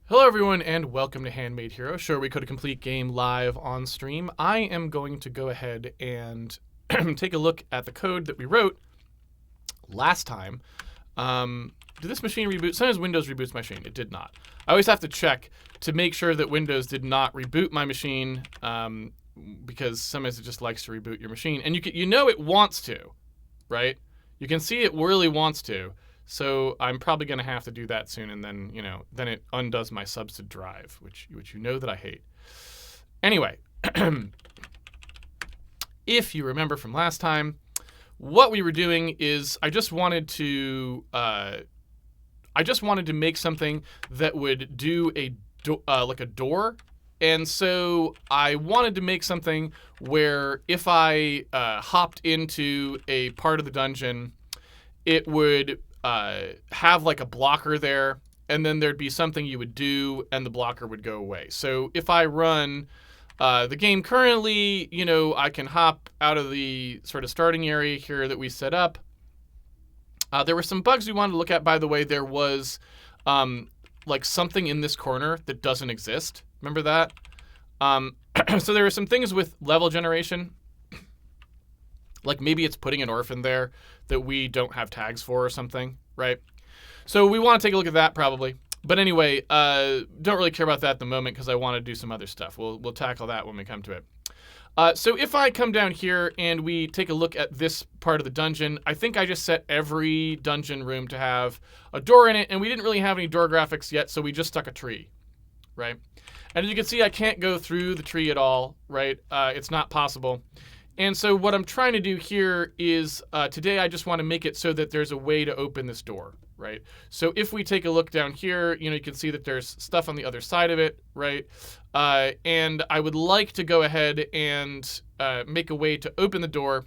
Hello everyone and welcome to Handmade Hero, show where we code a complete game live on stream. I am going to go ahead and take a look at the code that we wrote last time. Did this machine reboot? Sometimes Windows reboots my machine. It did not. I always have to check to make sure that Windows did not reboot my machine because sometimes it just likes to reboot your machine. And you know it wants to, right? You can see it really wants to. So I'm probably going to have to do that soon, and then, then it undoes my substance drive, which you know that I hate. Anyway, if you remember from last time, what we were doing is I just wanted to make something that would do like a door. And so I wanted to make something where if I hopped into a part of the dungeon, it would have like a blocker there, and then there'd be something you would do and the blocker would go away. So if I run the game currently, I can hop out of the sort of starting area here that we set up. There were some bugs we wanted to look at, by the way. There was like something in this corner that doesn't exist. Remember that? So there were some things with level generation. Like maybe it's putting an orphan there that we don't have tags for or something, right? So we want to take a look at that probably. But anyway, don't really care about that at the moment because I want to do some other stuff. We'll tackle that when we come to it. So if I come down here and we take a look at this part of the dungeon, I think I just set every dungeon room to have a door in it, and we didn't really have any door graphics yet, so we just stuck a tree, right? And as you can see, I can't go through the tree at all, right? It's not possible. And so what I'm trying to do here is today I just want to make it so that there's a way to open this door, right? So if we take a look down here, you can see that there's stuff on the other side of it, right? And I would like to go ahead and make a way to open the door,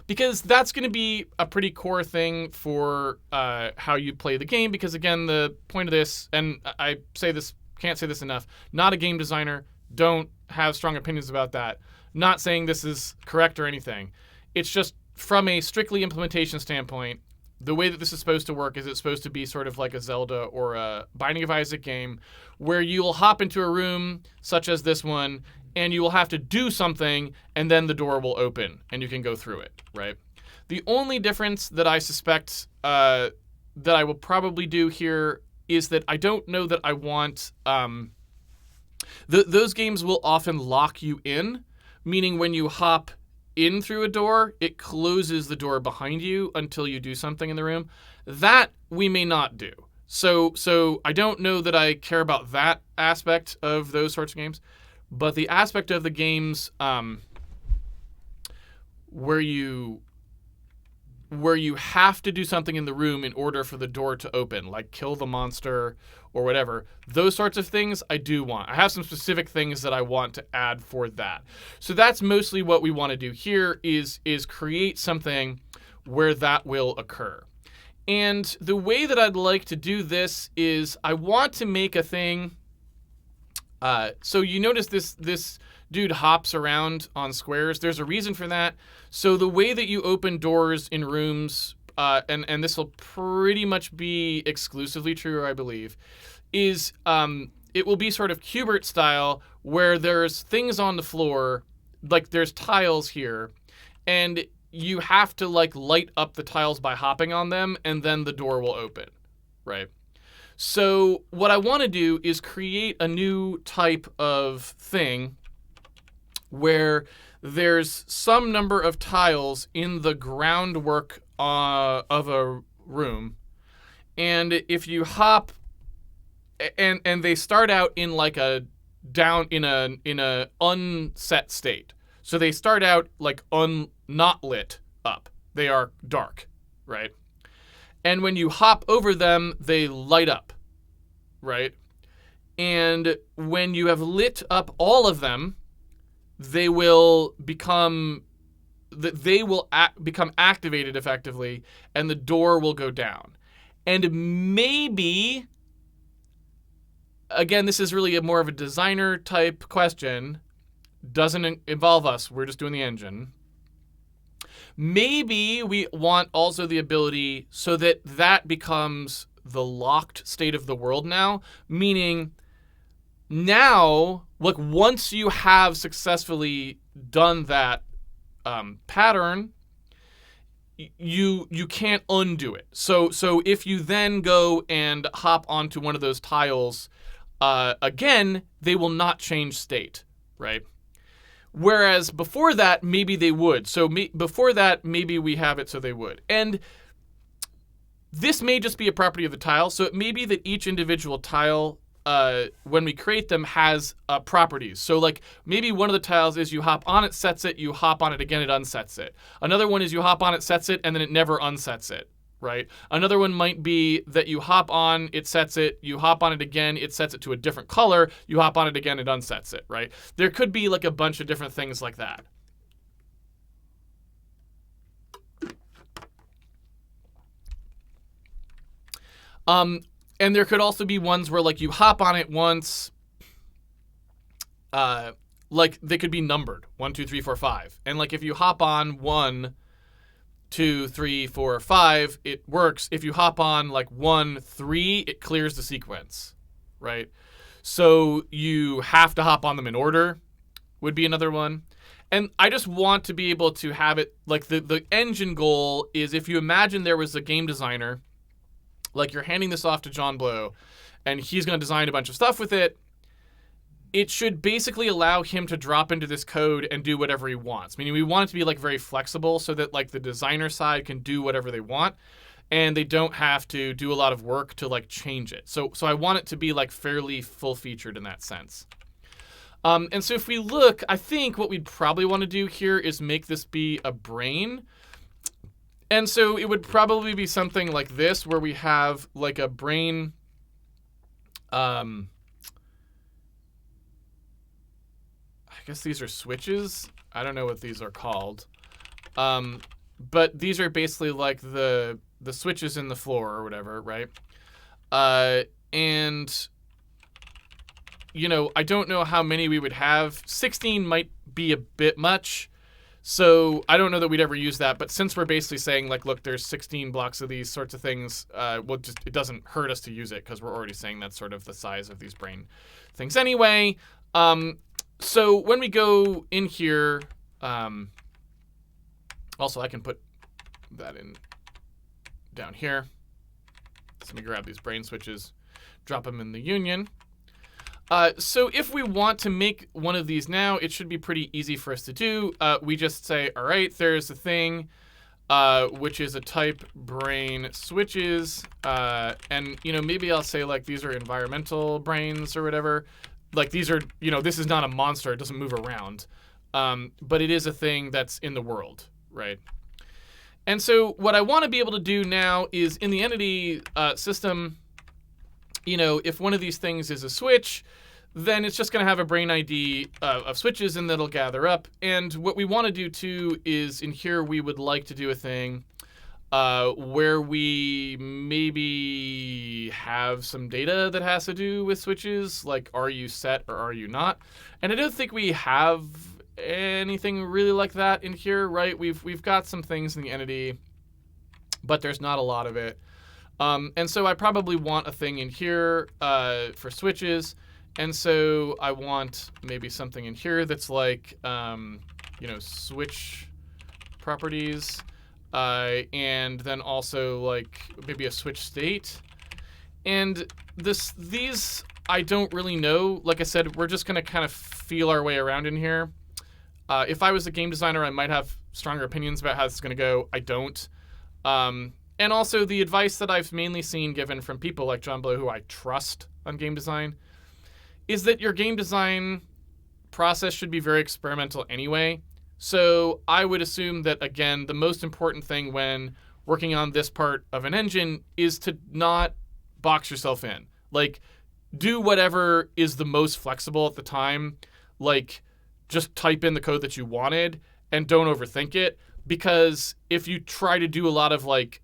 because that's going to be a pretty core thing for how you play the game. Because again, the point of this, and I say this, can't say this enough, not a game designer, don't have strong opinions about that. Not saying this is correct or anything. It's just from a strictly implementation standpoint, the way that this is supposed to work is it's supposed to be sort of like a Zelda or a Binding of Isaac game where you will hop into a room such as this one and you will have to do something and then the door will open and you can go through it, right? The only difference that I suspect that I will probably do here is that I don't know that I want... those games will often lock you in, meaning when you hop in through a door, it closes the door behind you until you do something in the room. That we may not do. So I don't know that I care about that aspect of those sorts of games, but the aspect of the games where you have to do something in the room in order for the door to open, like kill the monster or whatever, those sorts of things I do want. I have some specific things that I want to add for that. So that's mostly what we want to do here is create something where that will occur. And the way that I'd like to do this is I want to make a thing. So you notice this dude hops around on squares. There's a reason for that. So the way that you open doors in rooms, and this will pretty much be exclusively true, I believe, is it will be sort of Qbert style where there's things on the floor, like there's tiles here, and you have to like light up the tiles by hopping on them, and then the door will open, right? So what I want to do is create a new type of thing where there's some number of tiles in the groundwork of a room, and if you hop, and they start out in like a in a unset state, so they start out like not lit up. They are dark, right? And when you hop over them, they light up, right? And when you have lit up all of them, they will become activated effectively, and the door will go down. And maybe, again, this is really more of a designer type question, doesn't involve us, we're just doing the engine. Maybe we want also the ability so that becomes the locked state of the world now, meaning now, like once you have successfully done that pattern, you can't undo it. So if you then go and hop onto one of those tiles again, they will not change state, right? Whereas before that, maybe they would. So before that, maybe we have it so they would. And this may just be a property of the tile. So it may be that each individual tile, when we create them, has properties. So like maybe one of the tiles is you hop on it, sets it, you hop on it again, it unsets it. Another one is you hop on it, sets it, and then it never unsets it, right? Another one might be that you hop on, it sets it, you hop on it again, it sets it to a different color, you hop on it again, it unsets it, right? There could be like a bunch of different things like that. And there could also be ones where like you hop on it once, like they could be numbered 1, 2, 3, 4, 5. And like if you hop on 1, 2, 3, 4, 5, it works. If you hop on like 1, 3, it clears the sequence, right? So you have to hop on them in order would be another one. And I just want to be able to have it like the engine goal is if you imagine there was a game designer, like you're handing this off to John Blow and he's going to design a bunch of stuff with it. It should basically allow him to drop into this code and do whatever he wants. Meaning we want it to be like very flexible so that like the designer side can do whatever they want and they don't have to do a lot of work to like change it. So I want it to be like fairly full featured in that sense. And so if we look, I think what we'd probably want to do here is make this be a brain. And so it would probably be something like this where we have like a brain. I guess these are switches. I don't know what these are called. But these are basically like the switches in the floor or whatever, right? And, you know, I don't know how many we would have. 16 might be a bit much. So I don't know that we'd ever use that. But since we're basically saying, like, look, there's 16 blocks of these sorts of things, it doesn't hurt us to use it because we're already saying that's sort of the size of these brain things anyway. So when we go in here, also I can put that in down here. So let me grab these brain switches, drop them in the union. So if we want to make one of these now, it should be pretty easy for us to do. We just say, all right, there's a thing, which is a type brain switches. And, you know, maybe I'll say like these are environmental brains or whatever. Like these are, you know, this is not a monster. It doesn't move around. But it is a thing that's in the world, right? And so what I want to be able to do now is in the entity system, you know, if one of these things is a switch, then it's just going to have a brain ID of switches and that'll gather up. And what we want to do too is in here we would like to do a thing where we maybe have some data that has to do with switches, like are you set or are you not? And I don't think we have anything really like that in here, right? We've got some things in the entity, but there's not a lot of it. And so I probably want a thing in here for switches. And so I want maybe something in here that's like, you know, switch properties. And then also like maybe a switch state. And these I don't really know. Like I said, we're just going to kind of feel our way around in here. If I was a game designer, I might have stronger opinions about how this is going to go. I don't. And also the advice that I've mainly seen given from people like John Blow, who I trust on game design, is that your game design process should be very experimental anyway. So I would assume that, again, the most important thing when working on this part of an engine is to not box yourself in. Like, do whatever is the most flexible at the time. Like, just type in the code that you wanted and don't overthink it. Because if you try to do a lot of, like,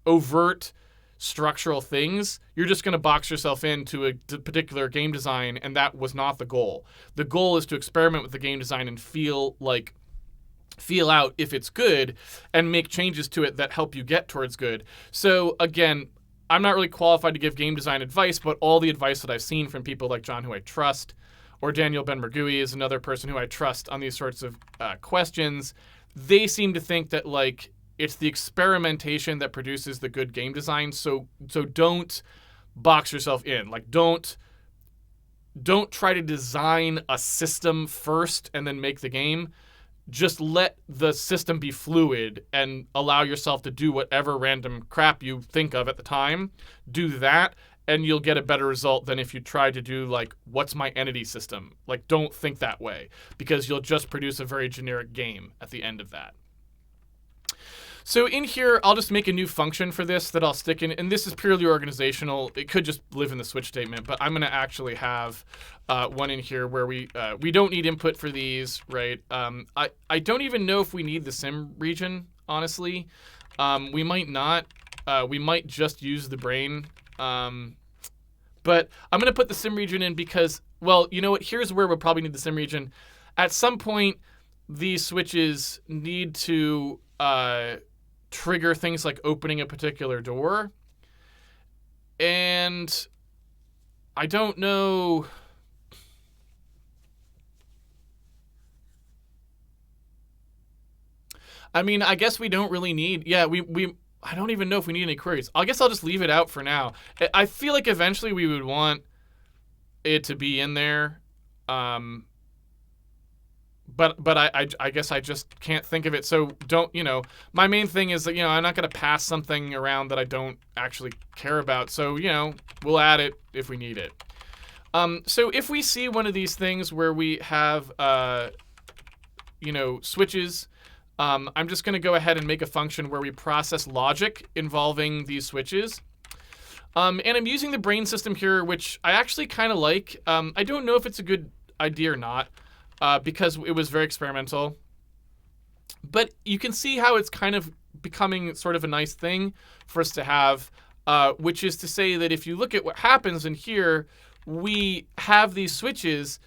overt structural things, you're just going to box yourself into a particular game design, and that was not the goal. The goal is to experiment with the game design and feel out if it's good and make changes to it that help you get towards good. So again, I'm not really qualified to give game design advice, but all the advice that I've seen from people like John, who I trust, or Daniel Ben-Mergui is another person who I trust on these sorts of questions, they seem to think that like it's the experimentation that produces the good game design. So don't box yourself in. Like don't try to design a system first and then make the game. Just let the system be fluid and allow yourself to do whatever random crap you think of at the time. Do that, and you'll get a better result than if you try to do, like, what's my entity system? Like, don't think that way, because you'll just produce a very generic game at the end of that. So in here, I'll just make a new function for this that I'll stick in, and this is purely organizational. It could just live in the switch statement, but I'm going to actually have one in here where we don't need input for these, right? I don't even know if we need the sim region, honestly. We might not. We might just use the brain. But I'm going to put the sim region in because, well, you know what? Here's where we'll probably need the sim region. At some point, these switches need to trigger things like opening a particular door. And I don't know. I mean, I guess we don't really need, I don't even know if we need any queries. I guess I'll just leave it out for now. I feel like eventually we would want it to be in there. But I guess I just can't think of it. So don't, my main thing is that, I'm not going to pass something around that I don't actually care about. So, we'll add it if we need it. So if we see one of these things where we have, switches, I'm just going to go ahead and make a function where we process logic involving these switches. And I'm using the brain system here, which I actually kind of like. I don't know if it's a good idea or not. Because it was very experimental. But you can see how it's kind of becoming sort of a nice thing for us to have, which is to say that if you look at what happens in here, we have these switches,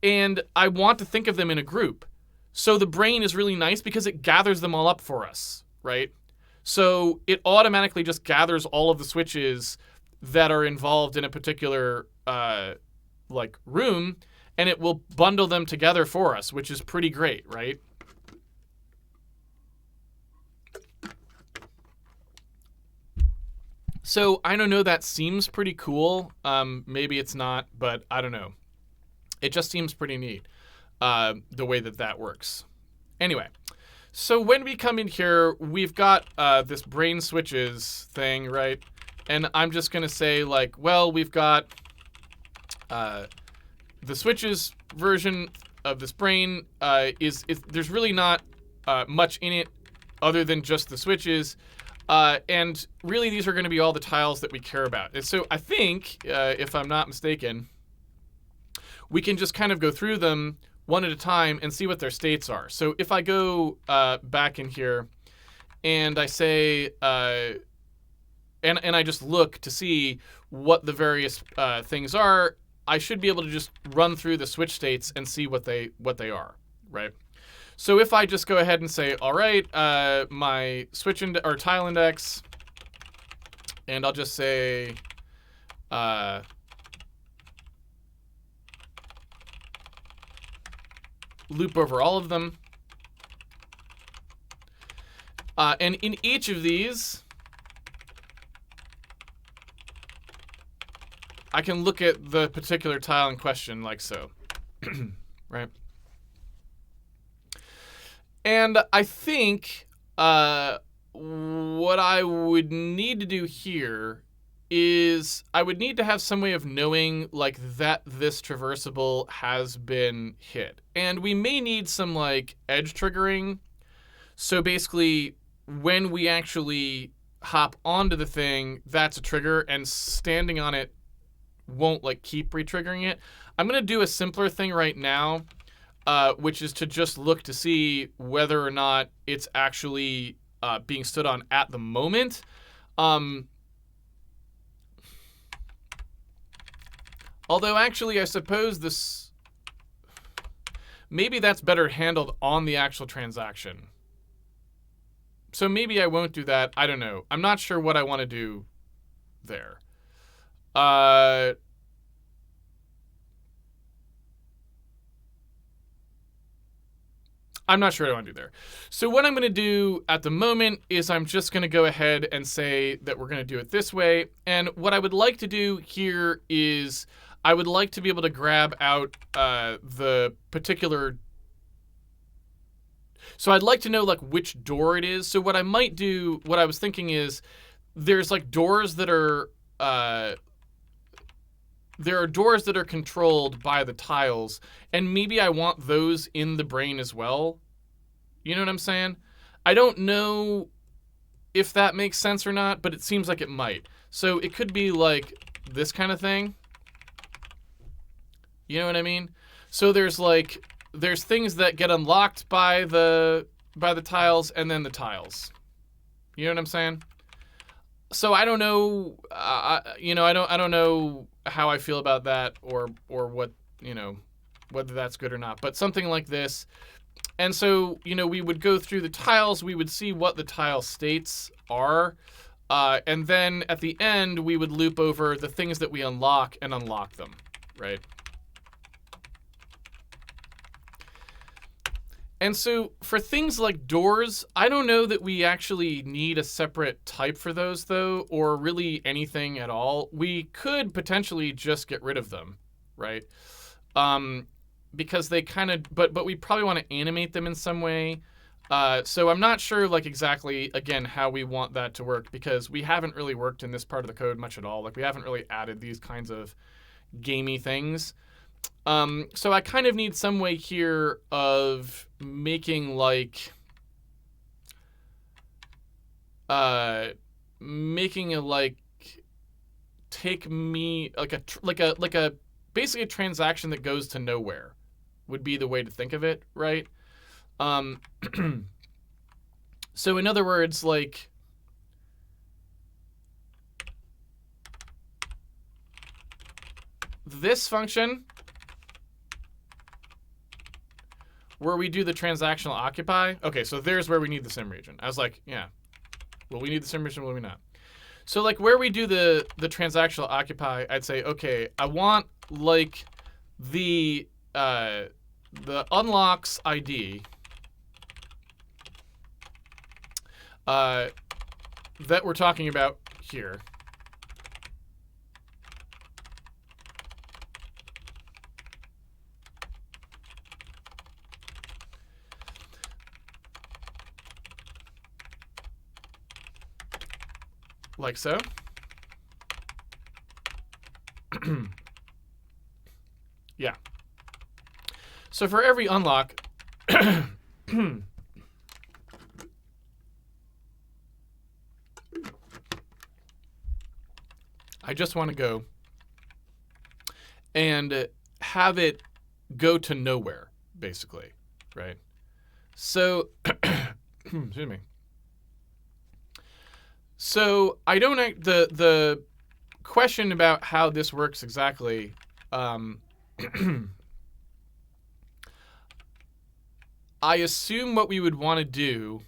and I want to think of them in a group. So the brain is really nice because it gathers them all up for us, right? So it automatically just gathers all of the switches that are involved in a particular room, and it will bundle them together for us, which is pretty great, right? So I don't know, that seems pretty cool. Maybe it's not, but I don't know. It just seems pretty neat, the way that works. Anyway, so when we come in here, we've got this brain switches thing, right? And I'm just going to say, like, well, we've got the switches version of this brain there's really not much in it other than just the switches. And really, these are going to be all the tiles that we care about. And so I think, if I'm not mistaken, we can just kind of go through them one at a time and see what their states are. So if I go back in here and I say, and I just look to see what the various things are, I should be able to just run through the switch states and see what they are, right? So if I just go ahead and say, all right, my switch or tile index, and I'll just say loop over all of them, and in each of these, I can look at the particular tile in question like so, right? And I think what I would need to do here is I would need to have some way of knowing like that this traversable has been hit. And we may need some like edge triggering. So basically when we actually hop onto the thing, that's a trigger, and standing on it won't like keep re-triggering it. I'm going to do a simpler thing right now, which is to just look to see whether or not it's actually being stood on at the moment. Although actually, I suppose this, maybe that's better handled on the actual transaction. So maybe I won't do that. I don't know. I'm not sure what I want to do there. I'm not sure what I want to do there. So what I'm going to do at the moment is I'm just going to go ahead and say that we're going to do it this way. And what I would like to do here is I would like to be able to grab out the particular. So I'd like to know like which door it is. So what I might do, what I was thinking is there's like doors that are, there are doors that are controlled by the tiles, and maybe I want those in the brain as well. You know what I'm saying? I don't know if that makes sense or not, but it seems like it might. So it could be like this kind of thing. You know what I mean? So there's things that get unlocked by the tiles, and then the tiles. You know what I'm saying? So I don't know, you know, I don't know how I feel about that or what, you know, whether that's good or not, but something like this. And so, you know, we would go through the tiles, we would see what the tile states are, and then at the end, we would loop over the things that we unlock and unlock them, right? And so for things like doors, I don't know that we actually need a separate type for those, though, or really anything at all. We could potentially just get rid of them, right? Because they kind of, but we probably want to animate them in some way. So I'm not sure, like, exactly, again, how we want that to work, because we haven't really worked in this part of the code much at all. Like, we haven't really added these kinds of gamey things. So I kind of need some way here of making like, take me like a basically a transaction that goes to nowhere would be the way to think of it, right? So in other words, like, this function where we do the transactional occupy. Okay, so there's where we need the sim region. I was like, yeah, will we need the sim region, will we not? So like where we do the transactional occupy, I'd say, okay, I want like the unlocks ID that we're talking about here. Like so. Yeah. So for every unlock, I just want to go and have it go to nowhere, basically, right? So, excuse me. So I don't, the question about how this works exactly, I assume what we would want to do,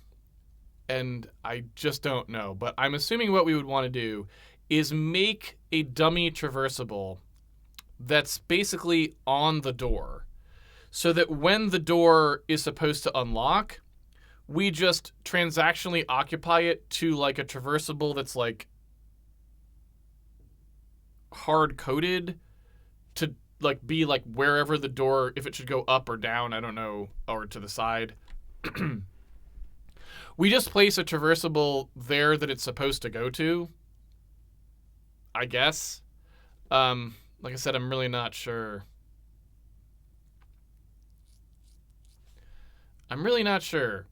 and I just don't know, but I'm assuming what we would want to do is make a dummy traversable that's basically on the door, so that when the door is supposed to unlock, we just transactionally occupy it to like a traversable that's like hard coded to like be like wherever the door, if it should go up or down, I don't know, or to the side. We just place a traversable there that it's supposed to go to, I guess. Like I said, I'm really not sure. I'm really not sure.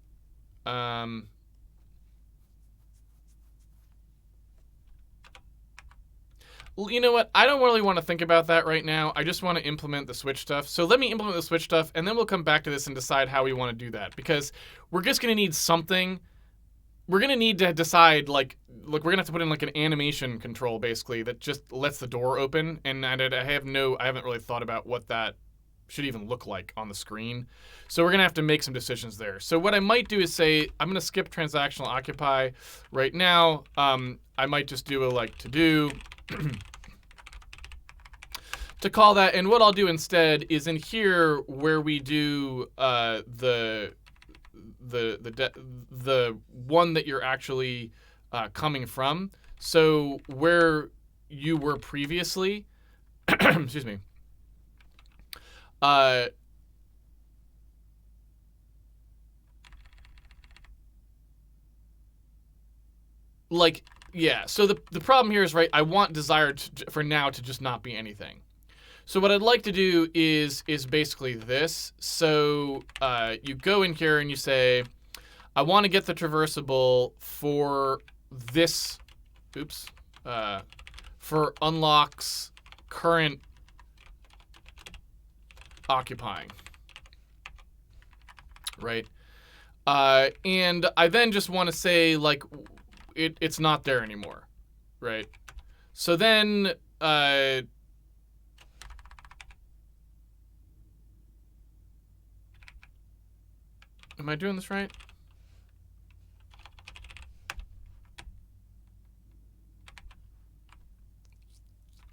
You know what? I don't really want to think about that right now. I just want to implement the switch stuff. So let me implement the switch stuff, and then we'll come back to this and decide how we want to do that. Because we're just going to need something. We're going to need to decide, like, look, we're going to have to put in, like, an animation control, basically, that just lets the door open. And I haven't really thought about what that should even look like on the screen. So we're going to have to make some decisions there. So what I might do is say, I'm going to skip transactional occupy right now. I might just do a like to do to call that. And what I'll do instead is in here where we do the one that you're actually coming from. So where you were previously, excuse me, like, yeah. So the problem here is, right, I want desired for now to just not be anything. So what I'd like to do is basically this. So you go in here and you say, I want to get the traversable for this, oops, for unlocks current occupying, right? And I then just want to say, like, it's not there anymore, right? So then, am I doing this right?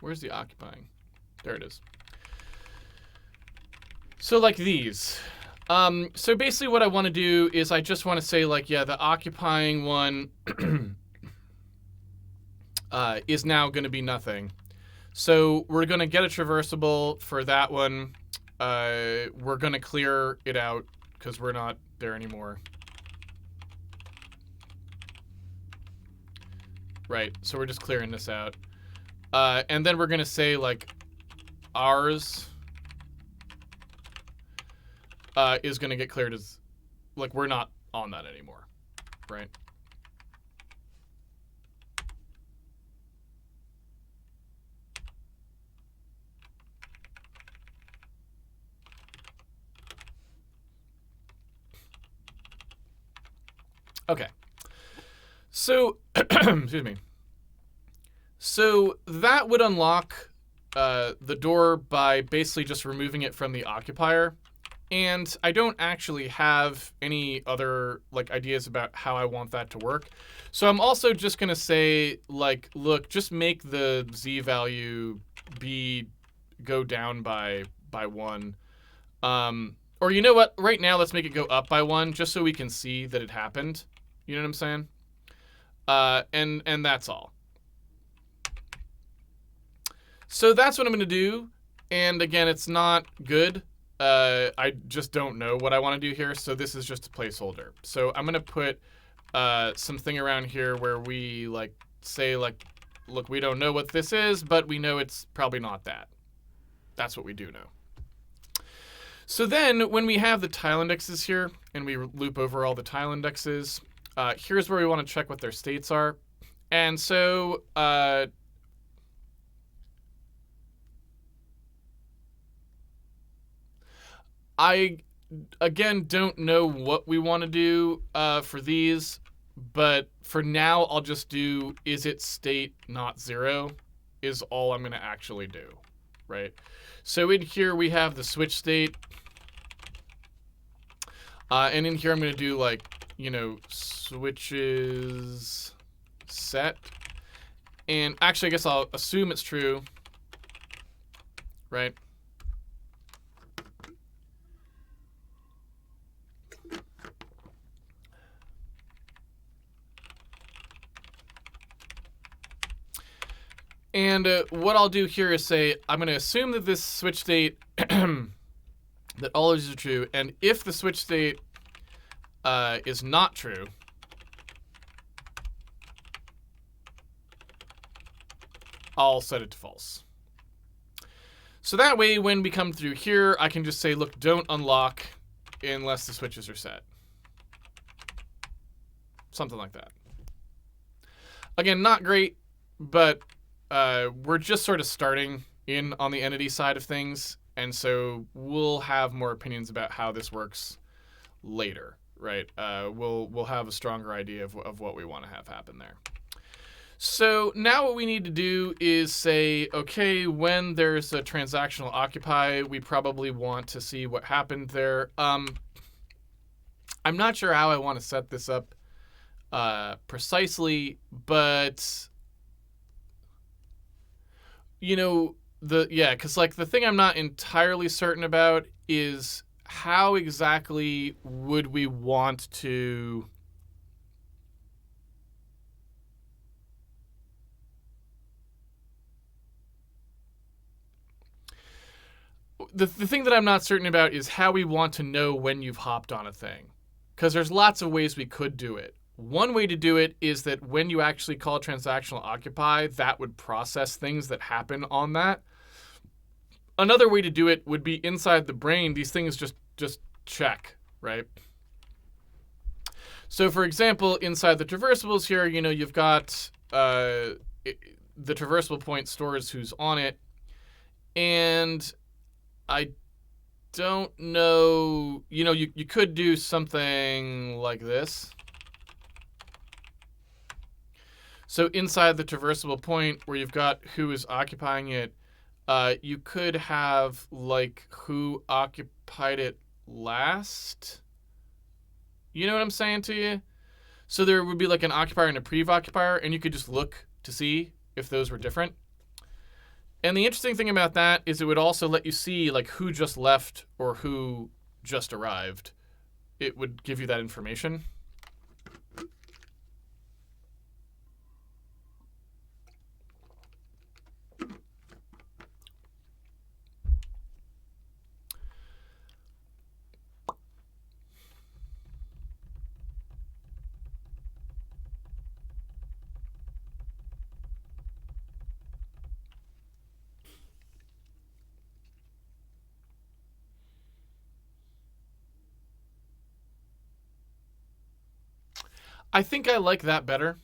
Where's the occupying? There it is. So like these. So basically what I want to do is I just want to say, like, yeah, the occupying one is now going to be nothing. So we're going to get a traversable for that one. We're going to clear it out because we're not there anymore. Right, so we're just clearing this out. And then we're going to say, like, ours is going to get cleared as, like, we're not on that anymore, right? Okay. So, excuse me. So that would unlock the door by basically just removing it from the occupier. And I don't actually have any other, like, ideas about how I want that to work. So I'm also just going to say, like, look, just make the Z value go down by 1. Or you know what? Right now, let's make it go up by 1 just so we can see that it happened. You know what I'm saying? And that's all. So that's what I'm going to do. And again, it's not good. I just don't know what I want to do here, so this is just a placeholder. So I'm going to put something around here where we, like, say, like, look, we don't know what this is, but we know it's probably not that. That's what we do know. So then when we have the tile indexes here, and we loop over all the tile indexes, here's where we want to check what their states are. And so I, again, don't know what we want to do for these, but for now, I'll just do is it state not 0 is all I'm going to actually do, right? So in here, we have the switch state. And in here, I'm going to do, like, you know, switches set. And actually, I guess I'll assume it's true, right? And what I'll do here is say, I'm going to assume that this switch state, that all of these are true. And if the switch state is not true, I'll set it to false. So that way, when we come through here, I can just say, look, don't unlock unless the switches are set. Something like that. Again, not great, but we're just sort of starting in on the entity side of things, and so we'll have more opinions about how this works later, right? We'll have a stronger idea of what we want to have happen there. So now what we need to do is say, okay, when there's a transactional occupy, we probably want to see what happened there. I'm not sure how I want to set this up precisely, but because like the thing I'm not entirely certain about is how exactly would we want to the thing that I'm not certain about is how we want to know when you've hopped on a thing. Because there's lots of ways we could do it. One way to do it is that when you actually call transactional occupy, that would process things that happen on that. Another way to do it would be inside the brain. These things just check, right? So for example, inside the traversables here, you've got the traversable point stores who's on it. And I don't know, you could do something like this. So inside the traversable point where you've got who is occupying it, you could have like who occupied it last. You know what I'm saying to you? So there would be like an occupier and a prev-occupier, and you could just look to see if those were different. And the interesting thing about that is it would also let you see like who just left or who just arrived. It would give you that information. I think I like that better.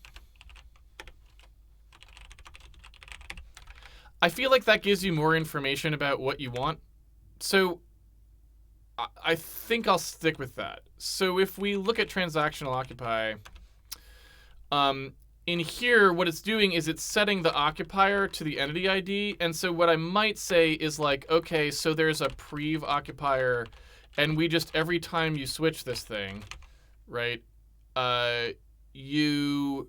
I feel like that gives you more information about what you want. So I think I'll stick with that. So if we look at transactional occupy, in here, what it's doing is it's setting the occupier to the entity ID. And so what I might say is like, okay, so there's a prev occupier, and we just, every time you switch this thing, right, you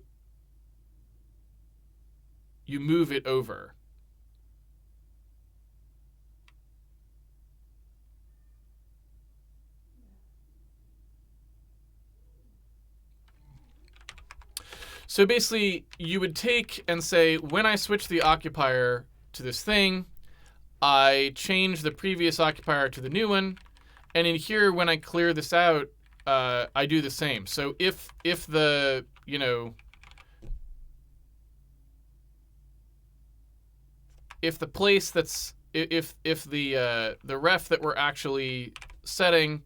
move it over. So basically, you would take and say, when I switch the occupier to this thing, I change the previous occupier to the new one, and in here, when I clear this out, I do the same. So if the if the place that's if the ref that we're actually setting,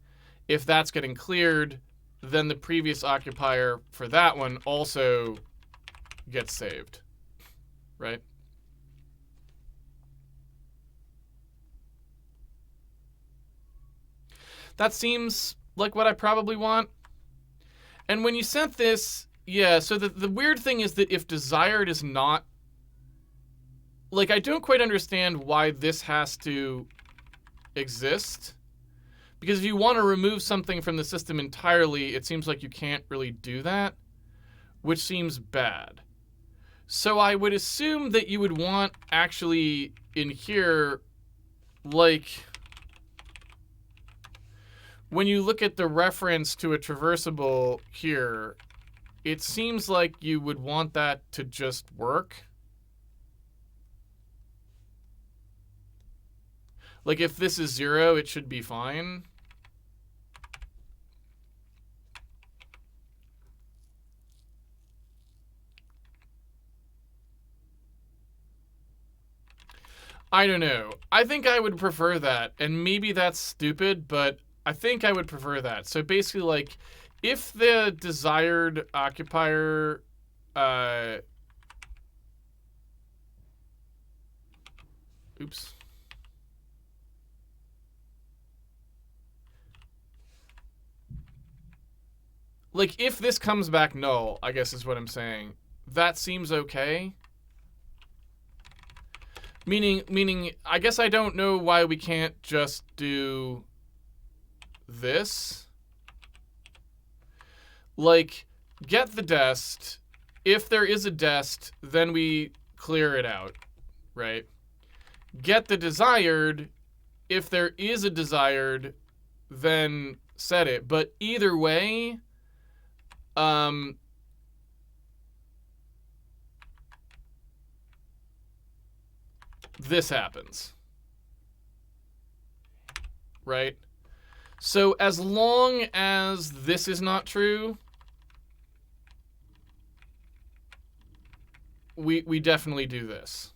if that's getting cleared, then the previous occupier for that one also gets saved, right? That seems like what I probably want. And when you sent this, yeah, so the weird thing is that if desired is not, like, I don't quite understand why this has to exist. Because if you want to remove something from the system entirely, it seems like you can't really do that, which seems bad. So I would assume that you would want actually in here, like, when you look at the reference to a traversable here, it seems like you would want that to just work. Like, if this is 0, it should be fine. I don't know. I think I would prefer that. And maybe that's stupid, but I think I would prefer that. So basically, like, if the desired occupier... oops. Like, if this comes back null, I guess is what I'm saying, that seems okay. Meaning, I guess I don't know why we can't just do this. Like, get the dest. If there is a dest, then we clear it out, right? Get the desired. If there is a desired, then set it. But either way, this happens, right? So as long as this is not true, we definitely do this.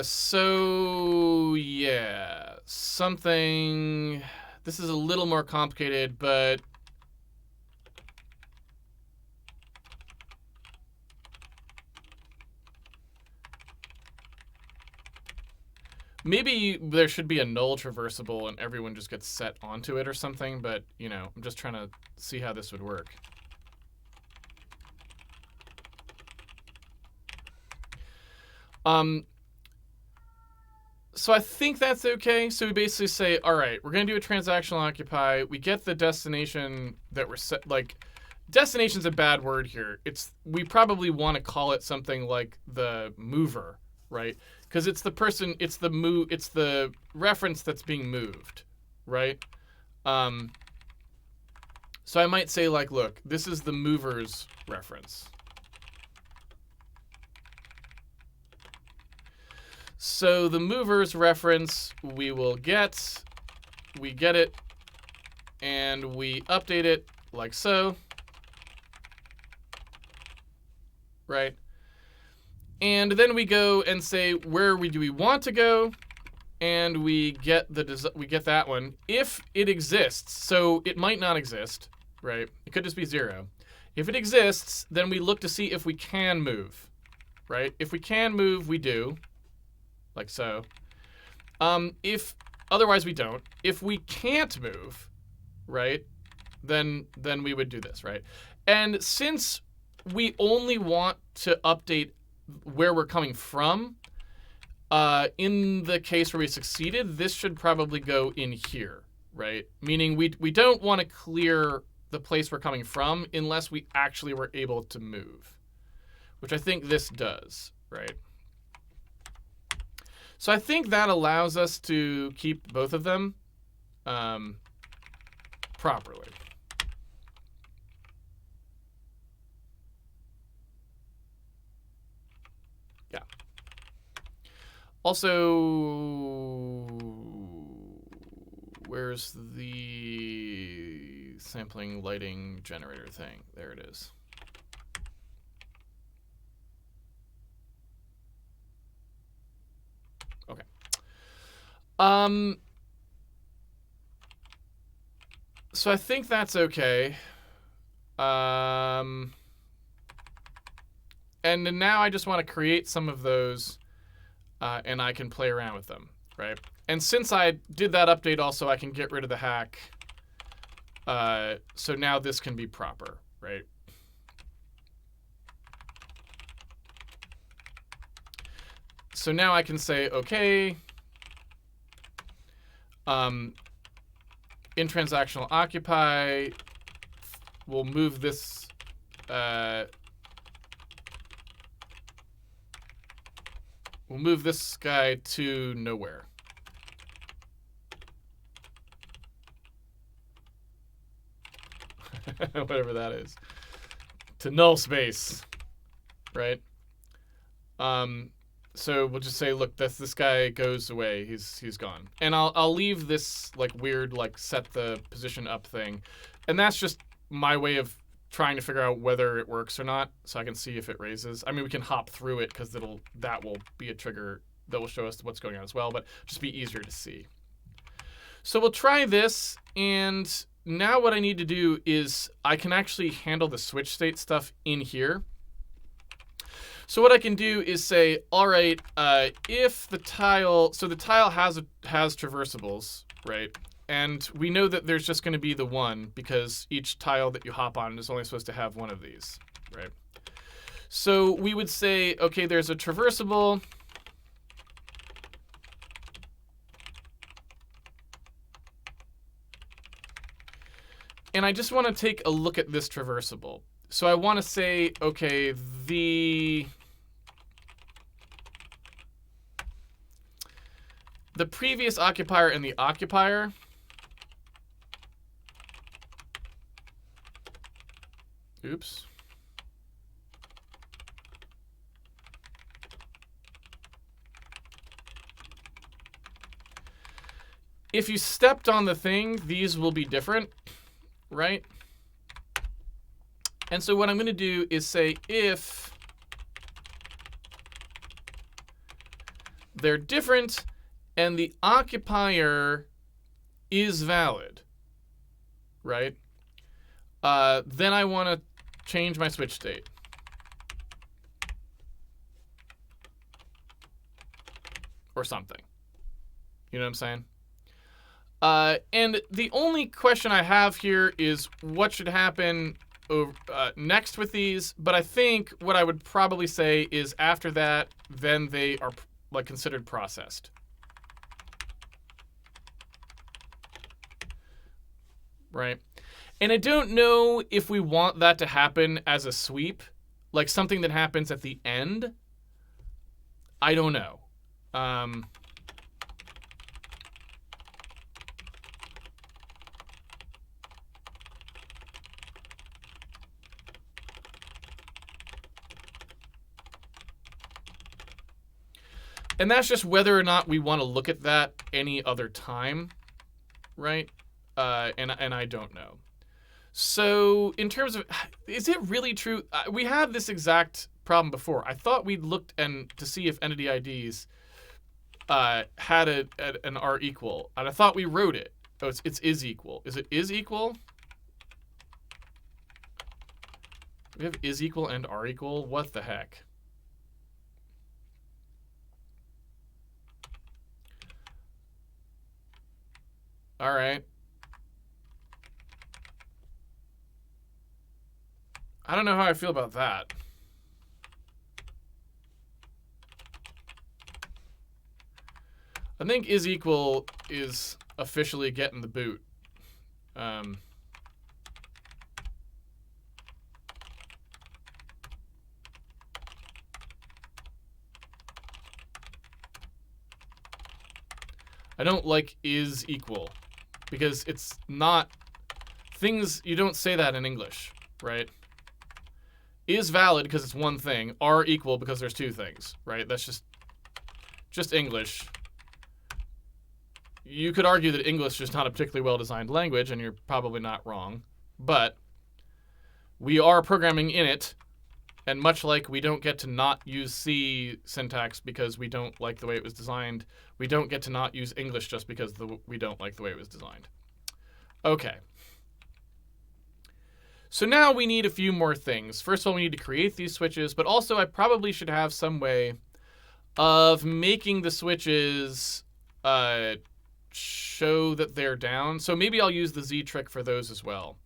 So yeah, something, this is a little more complicated, but maybe there should be a null traversable and everyone just gets set onto it or something, but you know, I'm just trying to see how this would work. So I think that's okay. So we basically say, all right, we're going to do a transactional occupy. We get the destination that we're set. Like, destination's a bad word here. We probably want to call it something like the mover, right? Because it's the person, it's the reference that's being moved, right? So I might say, like, look, this is the mover's reference. So the mover's reference, we get it, and we update it like so, right? And then we go and say where do we want to go, and we get that one if it exists. So it might not exist, right? It could just be 0. If it exists, then we look to see if we can move, right? If we can move, we do. Like so. If otherwise we don't. If we can't move, right, then we would do this, right? And since we only want to update where we're coming from, in the case where we succeeded, this should probably go in here, right? Meaning we don't want to clear the place we're coming from unless we actually were able to move, which I think this does, right? So I think that allows us to keep both of them properly. Yeah. Also, where's the sampling lighting generator thing? There it is. Okay. So I think that's okay. And now I just want to create some of those, and I can play around with them, right? And since I did that update also, I can get rid of the hack. So now this can be proper, right? So now I can say, okay, in transactional occupy, we'll move this, we'll move this guy to nowhere. Whatever that is. To null space, right? So we'll just say, look, this guy goes away. He's gone. And I'll leave this like weird like set the position up thing. And that's just my way of trying to figure out whether it works or not, so I can see if it raises. I mean, we can hop through it because that will be a trigger that will show us what's going on as well, but just be easier to see. So we'll try this, and now what I need to do is I can actually handle the switch state stuff in here. So what I can do is say, all right, if the tile, so the tile has traversables, right? And we know that there's just going to be the one because each tile that you hop on is only supposed to have one of these, right? So we would say, okay, there's a traversable. And I just want to take a look at this traversable. So I want to say, okay, the previous occupier and the occupier oops. If you stepped on the thing, these will be different, right? And so what I'm going to do is say if they're different and the occupier is valid, right? Then I want to change my switch state. Or something. You know what I'm saying? And the only question I have here is what should happen next with these. But I think what I would probably say is after that, then they are like considered processed. Right? And I don't know if we want that to happen as a sweep, like something that happens at the end. I don't know. And that's just whether or not we want to look at that any other time, right? And I don't know. So in terms of, is it really true? We had this exact problem before. I thought we'd looked to see if entity IDs had an R equal, and I thought we wrote it. Oh, it's is equal. Is it is equal? We have is equal and R equal. What the heck? All right. I don't know how I feel about that. I think is equal is officially getting the boot. I don't like is equal because it's not things, you don't say that in English, right? Is valid because it's one thing, are equal because there's two things, right? That's just English. You could argue that English is not a particularly well-designed language, and you're probably not wrong. But we are programming in it, and much like we don't get to not use C syntax because we don't like the way it was designed, we don't get to not use English just because we don't like the way it was designed. Okay. So now we need a few more things. First of all, we need to create these switches, but also I probably should have some way of making the switches show that they're down. So maybe I'll use the Z trick for those as well.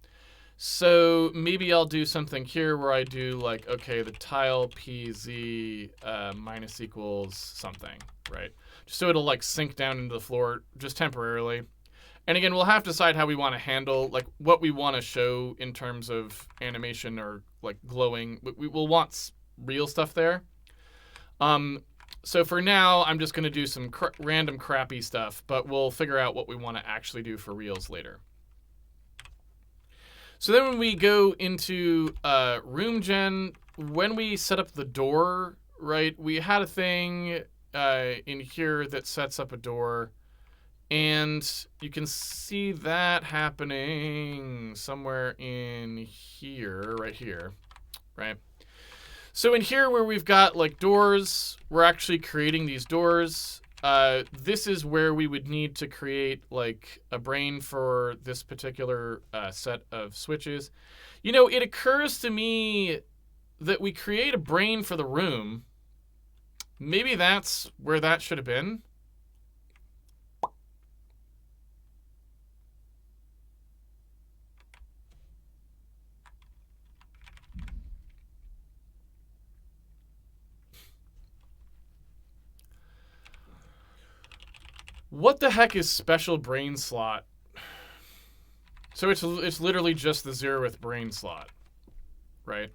So maybe I'll do something here where I do like, okay, the tile PZ minus equals something, right? Just so it'll like sink down into the floor just temporarily. And again, we'll have to decide how we want to handle, like what we want to show in terms of animation or like glowing. We'll want real stuff there. So for now, I'm just going to do some random crappy stuff, but we'll figure out what we want to actually do for reals later. So then when we go into room gen, when we set up the door, right, we had a thing in here that sets up a door. And you can see that happening somewhere in here, right here, right? So in here where we've got like doors, we're actually creating these doors. This is where we would need to create like a brain for this particular set of switches. You know, it occurs to me that we create a brain for the room. Maybe that's where that should have been. What the heck is special brain slot? So it's literally just the 0th brain slot, right?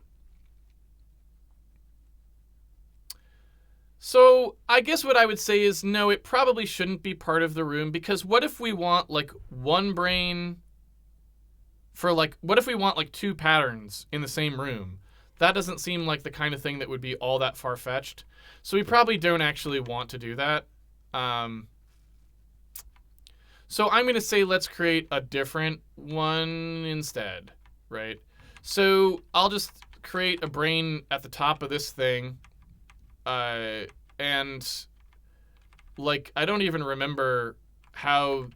So I guess what I would say is no, it probably shouldn't be part of the room, because what if we want like one brain for like, what if we want like 2 patterns in the same room? That doesn't seem like the kind of thing that would be all that far-fetched. So we probably don't actually want to do that. So I'm going to say let's create a different one instead, right? So I'll just create a brain at the top of this thing. And like, I don't even remember how...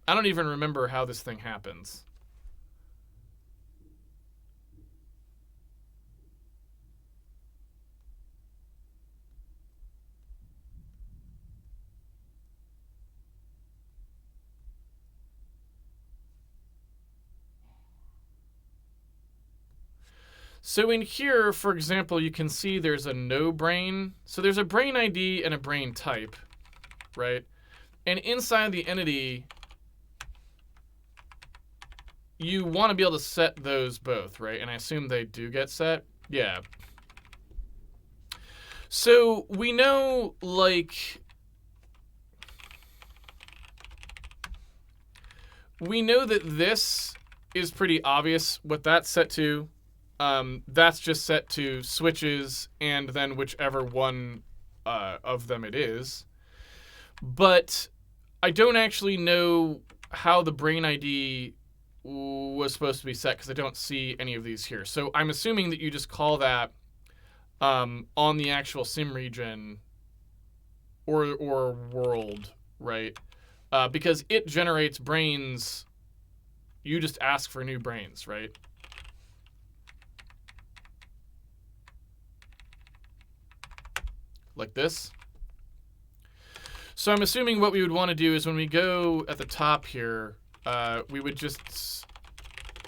I don't even remember how this thing happens. So in here, for example, you can see there's a no brain. So there's a brain ID and a brain type, right? And inside the entity, you want to be able to set those both, right? And I assume they do get set. Yeah. So we know, like, we know that this is pretty obvious what that's set to. That's just set to switches and then whichever one of them it is. But I don't actually know how the brain ID was supposed to be set, because I don't see any of these here. So I'm assuming that you just call that on the actual sim region or world, right? Because it generates brains. You just ask for new brains, right? Like this. So I'm assuming what we would want to do is when we go at the top here, we would just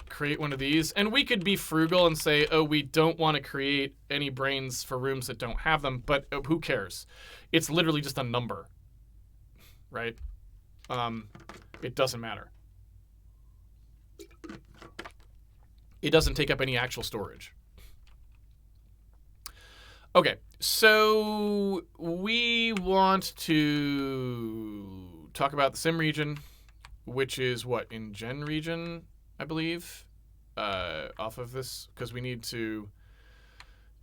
create one of these. And we could be frugal and say, oh, we don't want to create any brains for rooms that don't have them, but who cares? It's literally just a number, right? It doesn't matter. It doesn't take up any actual storage. Okay, so we want to talk about the sim region, which is what, in gen region, I believe, off of this, because we need to,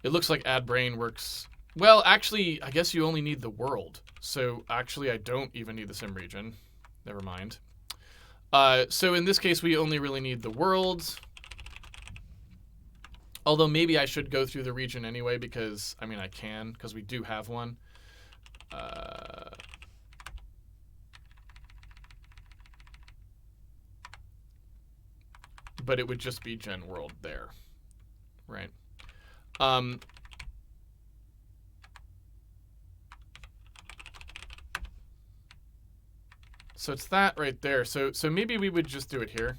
it looks like add brain works. Well, actually, I guess you only need the world. So actually, I don't even need the sim region. Never mind. So in this case, we only really need the world. Although maybe I should go through the region anyway, because, I mean, I can, because we do have one. But it would just be gen world there, right? So it's that right there. So maybe we would just do it here.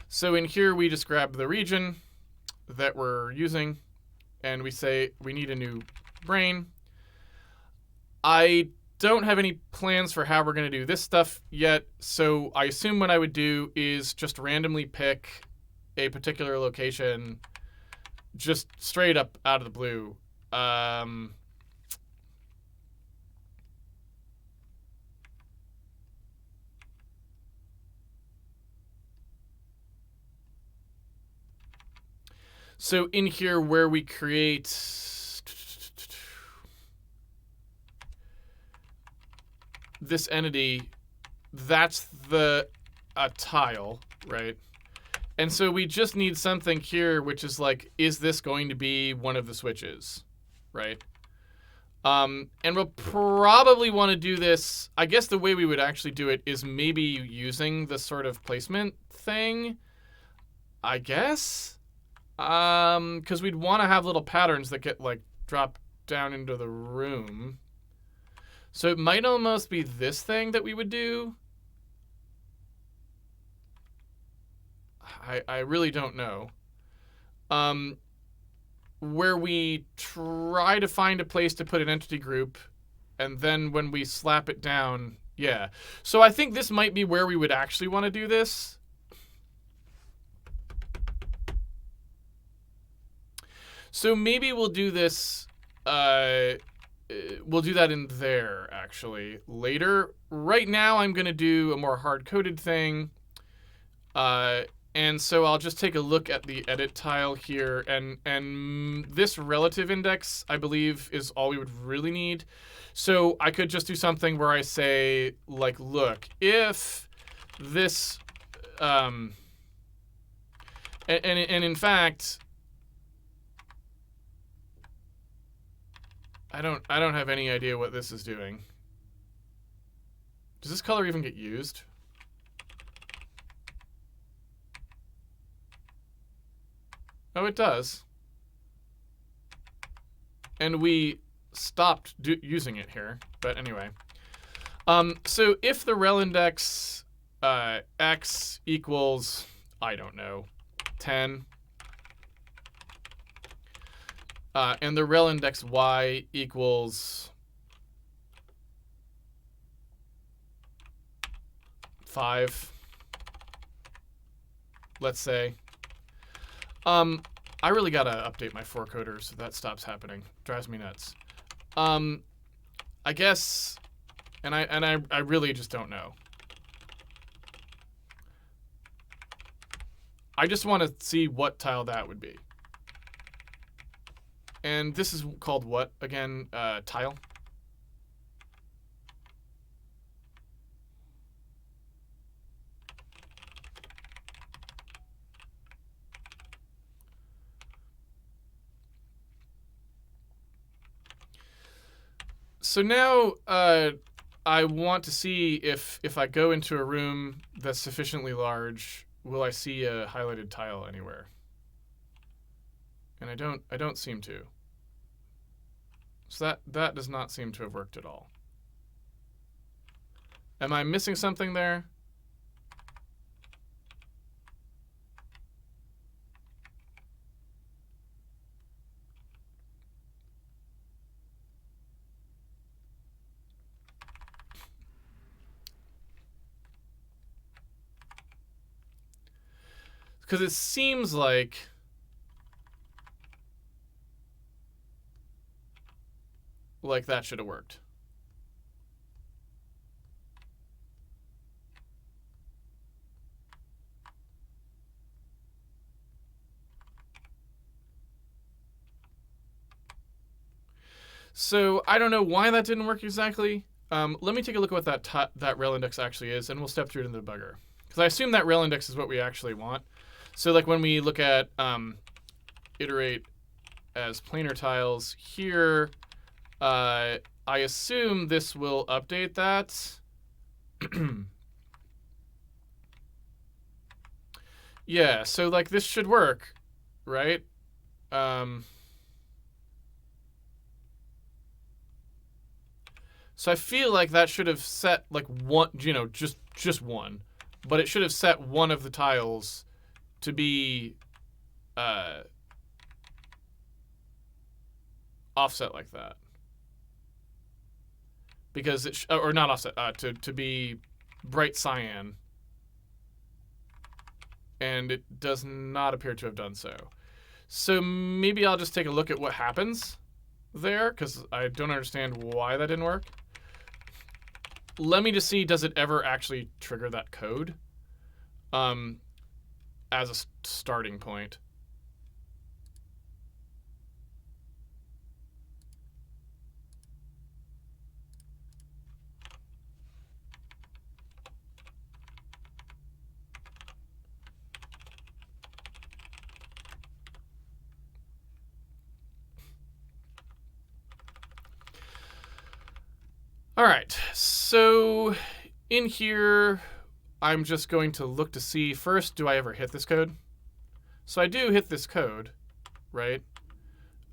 So in here, we just grab the region that we're using, and we say we need a new brain. I don't have any plans for how we're going to do this stuff yet, so I assume what I would do is just randomly pick a particular location, just straight up out of the blue. So in here where we create this entity, that's the tile, right? And so we just need something here which is like, is this going to be one of the switches, right? And we'll probably want to do this. I guess the way we would actually do it is maybe using the sort of placement thing, I guess. Because we'd want to have little patterns that get like dropped down into the room. So it might almost be this thing that we would do. I really don't know. Where we try to find a place to put an entity group, and then when we slap it down, yeah. So I think this might be where we would actually want to do this. So maybe we'll do this, we'll do that in there, actually, later. Right now, I'm going to do a more hard-coded thing. And so I'll just take a look at the edit tile here, and this relative index, I believe, is all we would really need. So I could just do something where I say, like, look, if this, and in fact, I don't have any idea what this is doing. Does this color even get used? Oh, it does. And we stopped using it here, but anyway. So if the rel index x equals, I don't know, 10, and the rel index y equals 5, let's say. I really gotta update my for coder so that stops happening. Drives me nuts. I guess, and I really just don't know. I just want to see what tile that would be. And this is called what again? Tile. So now I want to see if I go into a room that's sufficiently large, will I see a highlighted tile anywhere? And I don't seem to. So that does not seem to have worked at all. Am I missing something there? Because it seems like that should have worked. So I don't know why that didn't work exactly. Let me take a look at what that rel index actually is, and we'll step through it in the debugger. Because I assume that rel index is what we actually want. So like when we look at iterate as planar tiles here, I assume this will update that. Yeah, so like this should work, right? So I feel like that should have set like one, just one, but it should have set one of the tiles to be offset like that, because it or not offset to be bright cyan, and it does not appear to have done so. So maybe I'll just take a look at what happens there, because I don't understand why that didn't work. Let me just see, does it ever actually trigger that code as a starting point? All right, so in here, I'm just going to look to see first, do I ever hit this code? So I do hit this code, right?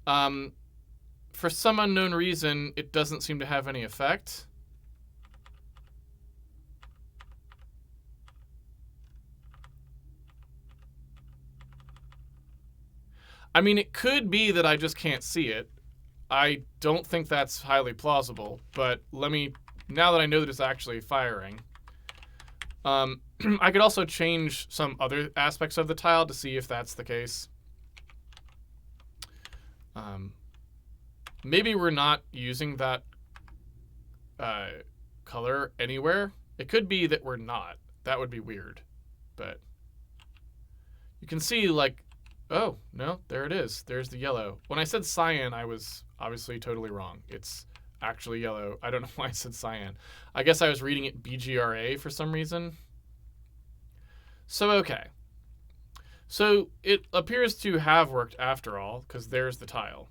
For some unknown reason, it doesn't seem to have any effect. I mean, it could be that I just can't see it. I don't think that's highly plausible, but let me, now that I know that it's actually firing, I could also change some other aspects of the tile to see if that's the case. Maybe we're not using that color anywhere. It could be that we're not. That would be weird. But you can see, like, oh, no, there it is. There's the yellow. When I said cyan, I was obviously totally wrong. It's actually yellow. I don't know why I said cyan. I guess I was reading it BGRA for some reason. So, okay. So it appears to have worked after all, because there's the tile,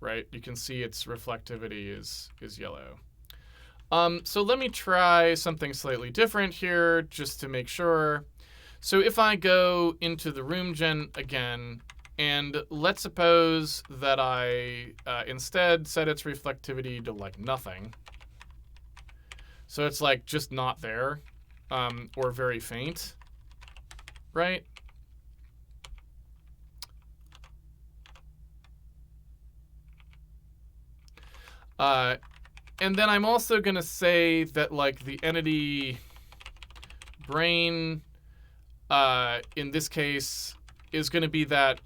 right? You can see its reflectivity is yellow. So let me try something slightly different here, just to make sure. So if I go into the room gen again, and let's suppose that I instead set its reflectivity to like nothing. So it's like just not there, or very faint, right? And then I'm also going to say that like the entity brain, in this case, is going to be that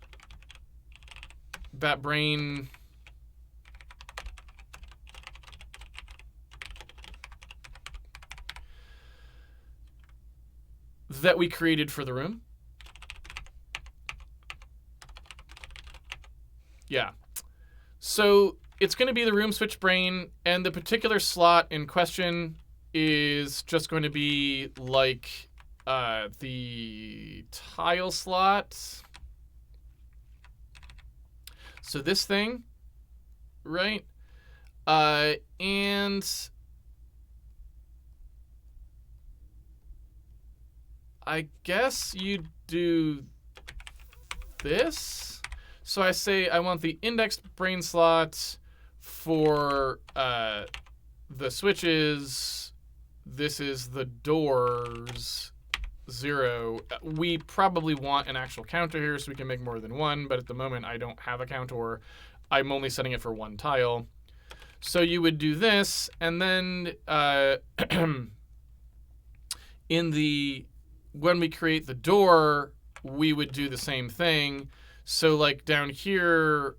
brain that we created for the room. Yeah. So it's going to be the room switch brain, and the particular slot in question is just going to be like the tile slot. So this thing, right? And I guess you do this. So I say I want the indexed brain slot for the switches. This is the doors 0. We probably want an actual counter here so we can make more than one, but at the moment I don't have a counter. I'm only setting it for one tile. So you would do this, and then when we create the door, we would do the same thing. So like down here,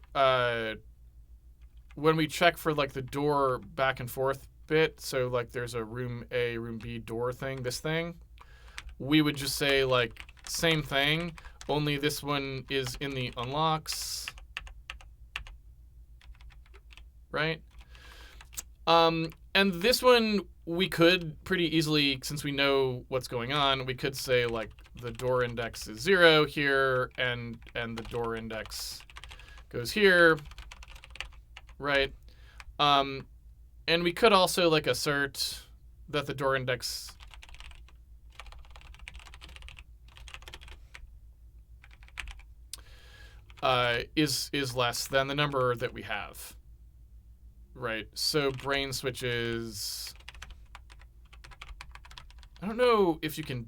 when we check for like the door back and forth bit, so like there's a room A, room B door thing, this thing, we would just say like same thing, only this one is in the unlocks, right? And this one we could pretty easily, since we know what's going on, we could say like the door index is 0 here, and the door index goes here, right? And we could also like assert that the door index is less than the number that we have, right? So brain switches, I don't know if you can,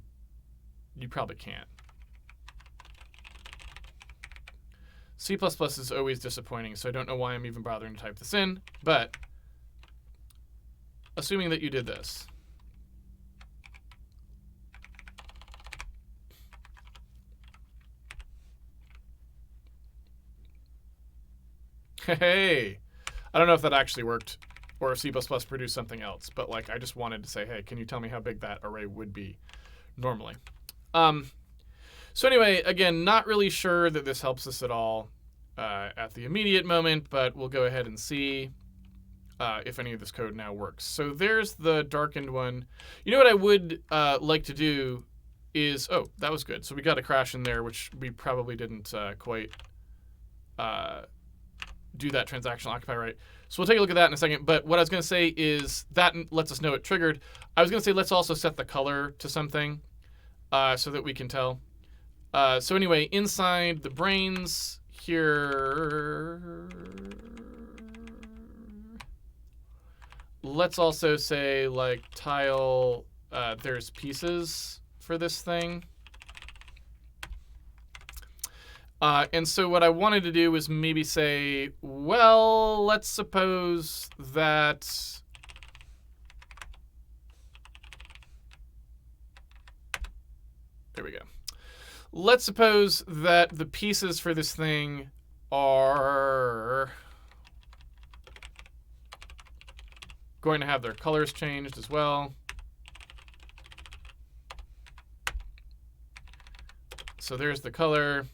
you probably can't. C++ is always disappointing, so I don't know why I'm even bothering to type this in, but assuming that you did this. Hey, I don't know if that actually worked or if C++ produced something else, but like I just wanted to say, hey, can you tell me how big that array would be normally? So anyway, again, not really sure that this helps us at all at the immediate moment, but we'll go ahead and see if any of this code now works. So there's the darkened one. You know what I would like to do is, oh, that was good. So we got a crash in there, which we probably didn't quite do that transactional occupy right. So we'll take a look at that in a second. But what I was going to say is that lets us know it triggered. I was going to say let's also set the color to something so that we can tell. So anyway, inside the brains here, let's also say like tile, there's pieces for this thing. And so what I wanted to do was maybe say, well, let's suppose that there we go. Let's suppose that the pieces for this thing are going to have their colors changed as well. So there's the color.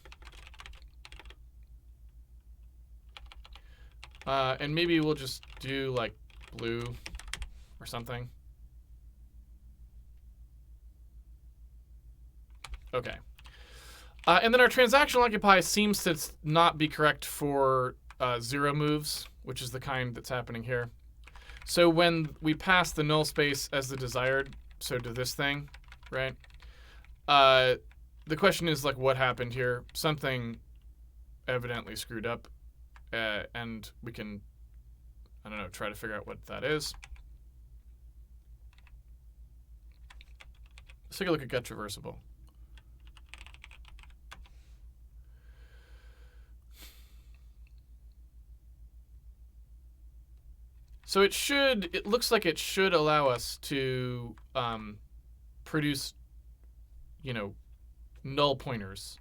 And maybe we'll just do like blue or something. Okay. And then our transactional occupy seems to not be correct for 0 moves, which is the kind that's happening here. So when we pass the null space as the desired, so to this thing, right? The question is like, what happened here? Something evidently screwed up. And we can, I don't know, try to figure out what that is. Let's take a look at get traversable. So it looks like it should allow us to produce, null pointers.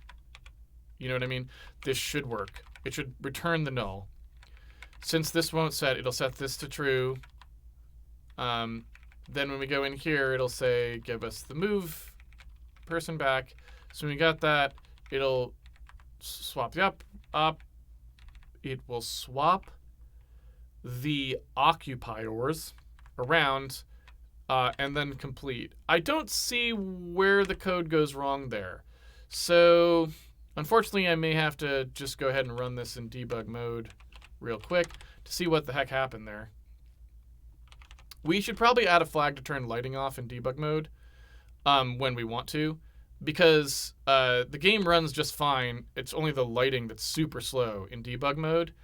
You know what I mean? This should work. It should return the null. Since this won't set, it'll set this to true. Then when we go in here, it'll say, give us the move person back. So when we got that, it'll swap the up. It will swap the occupiers around and then complete. I don't see where the code goes wrong there. So unfortunately, I may have to just go ahead and run this in debug mode real quick to see what the heck happened there. We should probably add a flag to turn lighting off in debug mode when we want to, because the game runs just fine. It's only the lighting that's super slow in debug mode.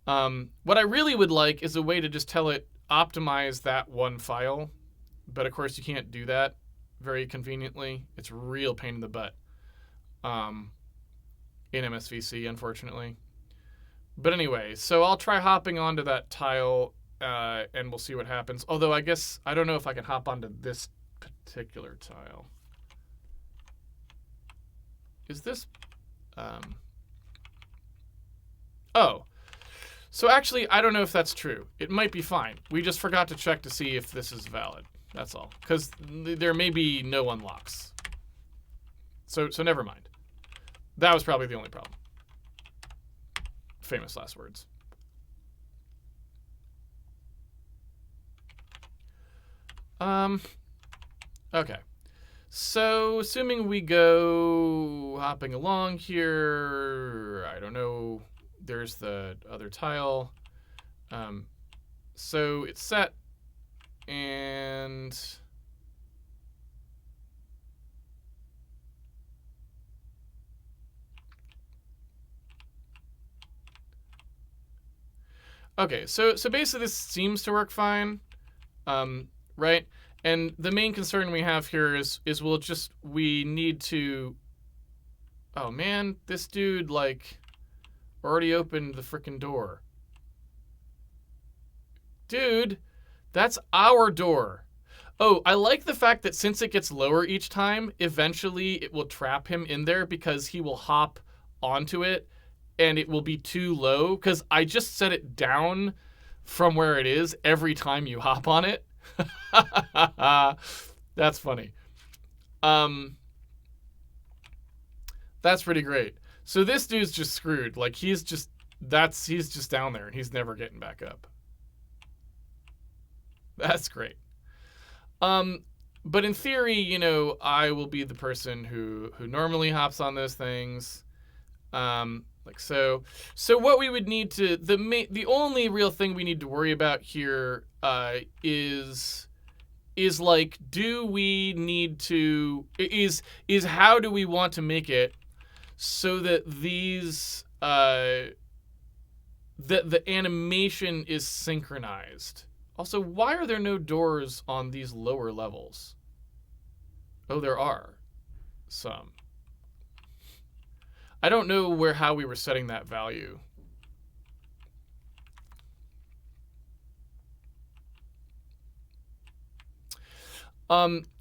What I really would like is a way to just tell it optimize that one file, but of course you can't do that very conveniently. It's a real pain in the butt. In MSVC, unfortunately. But anyway, so I'll try hopping onto that tile and we'll see what happens. Although I guess, I don't know if I can hop onto this particular tile. Is this, oh, so actually, I don't know if that's true. It might be fine. We just forgot to check to see if this is valid. That's all. Because there may be no unlocks. So never mind. That was probably the only problem. Famous last words. Okay. So assuming we go hopping along here, I don't know, there's the other tile. So it's set and okay, so basically this seems to work fine, right? And the main concern we have here is we need to, oh man, this dude like already opened the frickin' door. Dude, that's our door. Oh, I like the fact that since it gets lower each time, eventually it will trap him in there because he will hop onto it and it will be too low because I just set it down from where it is every time you hop on it. That's funny. That's pretty great. So this dude's just screwed. Like he's just down there and he's never getting back up. That's great. But in theory, you know, I will be the person who normally hops on those things. Let Like so. So what we would need to the only real thing we need to worry about here is like, do we need to is how do we want to make it so that these that the animation is synchronized. Also, why are there no doors on these lower levels? Oh, there are some. I don't know how we were setting that value.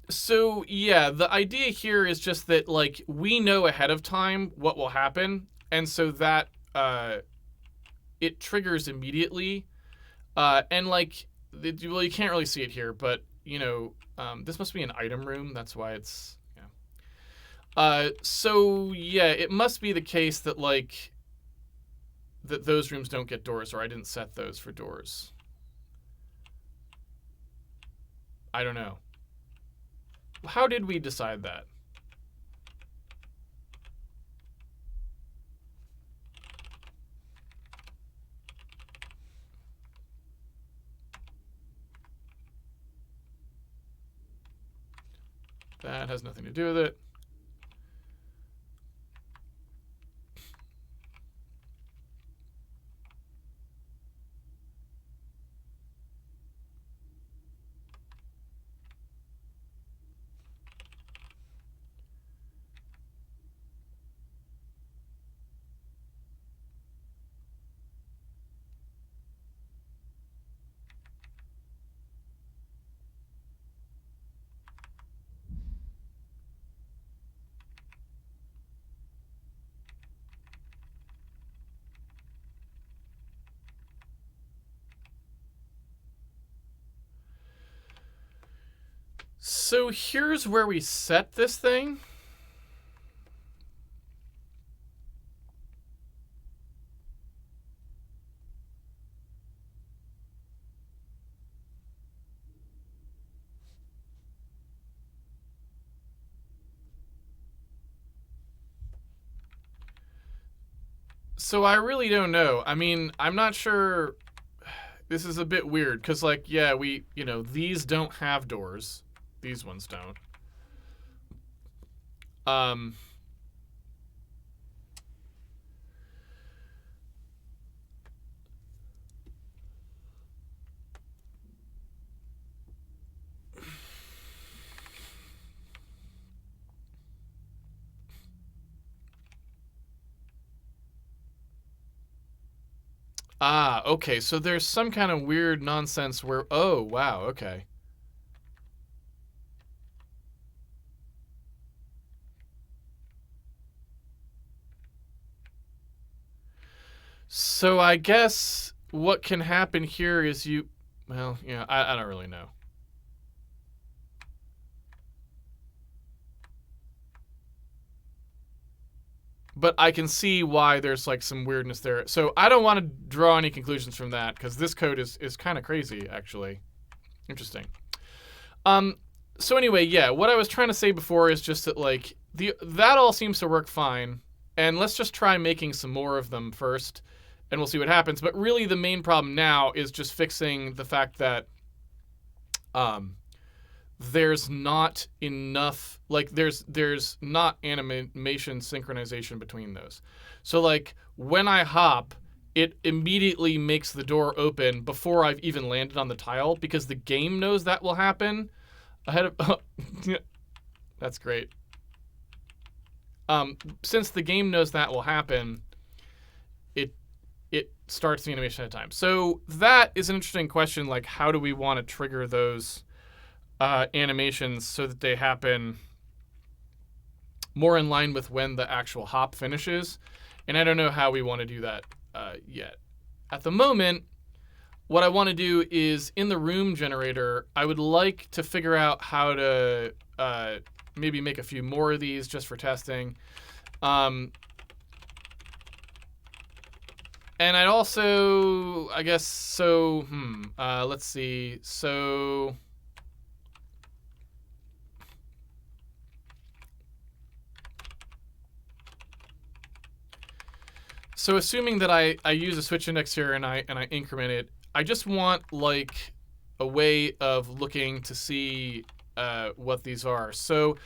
So yeah, the idea here is just that like we know ahead of time what will happen, and so that it triggers immediately. And like, well, you can't really see it here, but you know, this must be an item room. That's why it's yeah. So yeah, it must be the case that like that those rooms don't get doors, or I didn't set those for doors. I don't know. How did we decide that? That has nothing to do with it. So here's where we set this thing. So I really don't know. I mean, I'm not sure. This is a bit weird because, like, yeah, these don't have doors. These ones don't. Um. Okay. So there's some kind of weird nonsense where. Oh, wow. Okay. So I guess what can happen here is well, yeah, I don't really know. But I can see why there's like some weirdness there. So I don't want to draw any conclusions from that because this code is kind of crazy, actually. Interesting. So anyway, yeah, what I was trying to say before is just that like that all seems to work fine, and let's just try making some more of them first, and we'll see what happens. But really, the main problem now is just fixing the fact that there's not enough, like there's not animation synchronization between those. So like when I hop, it immediately makes the door open before I've even landed on the tile because the game knows that will happen ahead of that's great. Since the game knows that will happen, it starts the animation at a time. So that is an interesting question, like how do we want to trigger those animations so that they happen more in line with when the actual hop finishes. And I don't know how we want to do that yet. At the moment, what I want to do is in the room generator, I would like to figure out how to maybe make a few more of these just for testing. And I'd also, I guess, so, let's see. So So assuming that I use a switch index here and I increment it, I just want like a way of looking to see what these are. So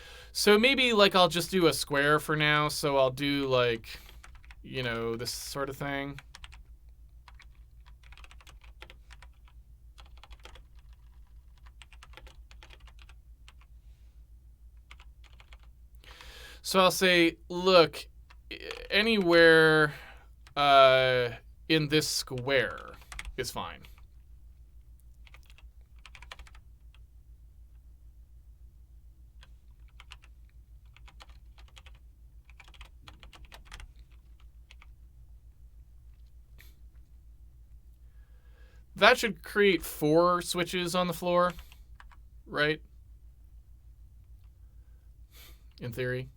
maybe like I'll just do a square for now. So I'll do like, you know, this sort of thing. So I'll say, look, anywhere in this square is fine. That should create 4 switches on the floor, right? In theory.